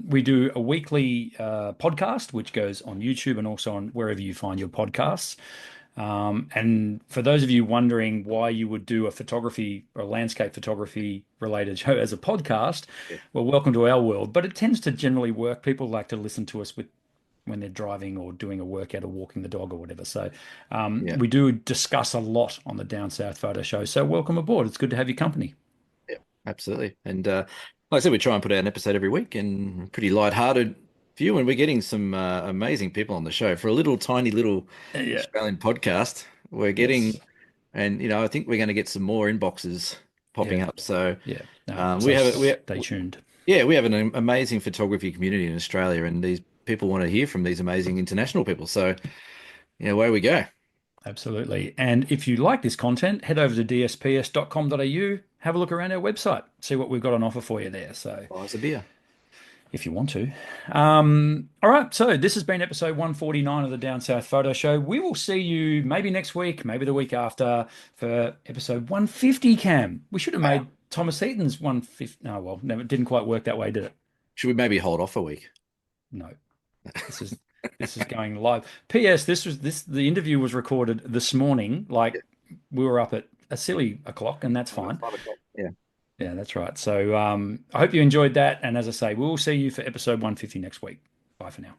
We do a weekly podcast, which goes on YouTube and also on wherever you find your podcasts. And for those of you wondering why you would do a photography or landscape photography related show as a podcast, well, welcome to our world. But it tends to generally work. People like to listen to us when they're driving or doing a workout or walking the dog or whatever. So we do discuss a lot on the Down South Photo Show. So welcome aboard. It's good to have your company. Yeah, absolutely. And like I said, we try and put out an episode every week, and pretty light-hearted view, and we're getting some amazing people on the show for a tiny little Australian podcast. We're getting, and I think we're going to get some more inboxes popping up. So stay tuned. Yeah, we have an amazing photography community in Australia, and these people want to hear from these amazing international people. So away we go. Absolutely. And if you like this content, head over to dsps.com.au, have a look around our website, see what we've got on offer for you there. So buy us a beer if you want to. All right. So this has been episode 149 of the Down South Photo Show. We will see you maybe next week, maybe the week after for episode 150, Cam. We should have made Thomas Heaton's 150. Oh, well, no, it didn't quite work that way, did it? Should we maybe hold off a week? No. This is going live. P.S. The interview was recorded this morning. We were up at a silly o'clock, and that's fine. 5 o'clock. Yeah. Yeah, that's right. So I hope you enjoyed that. And as I say, we'll see you for episode 150 next week. Bye for now.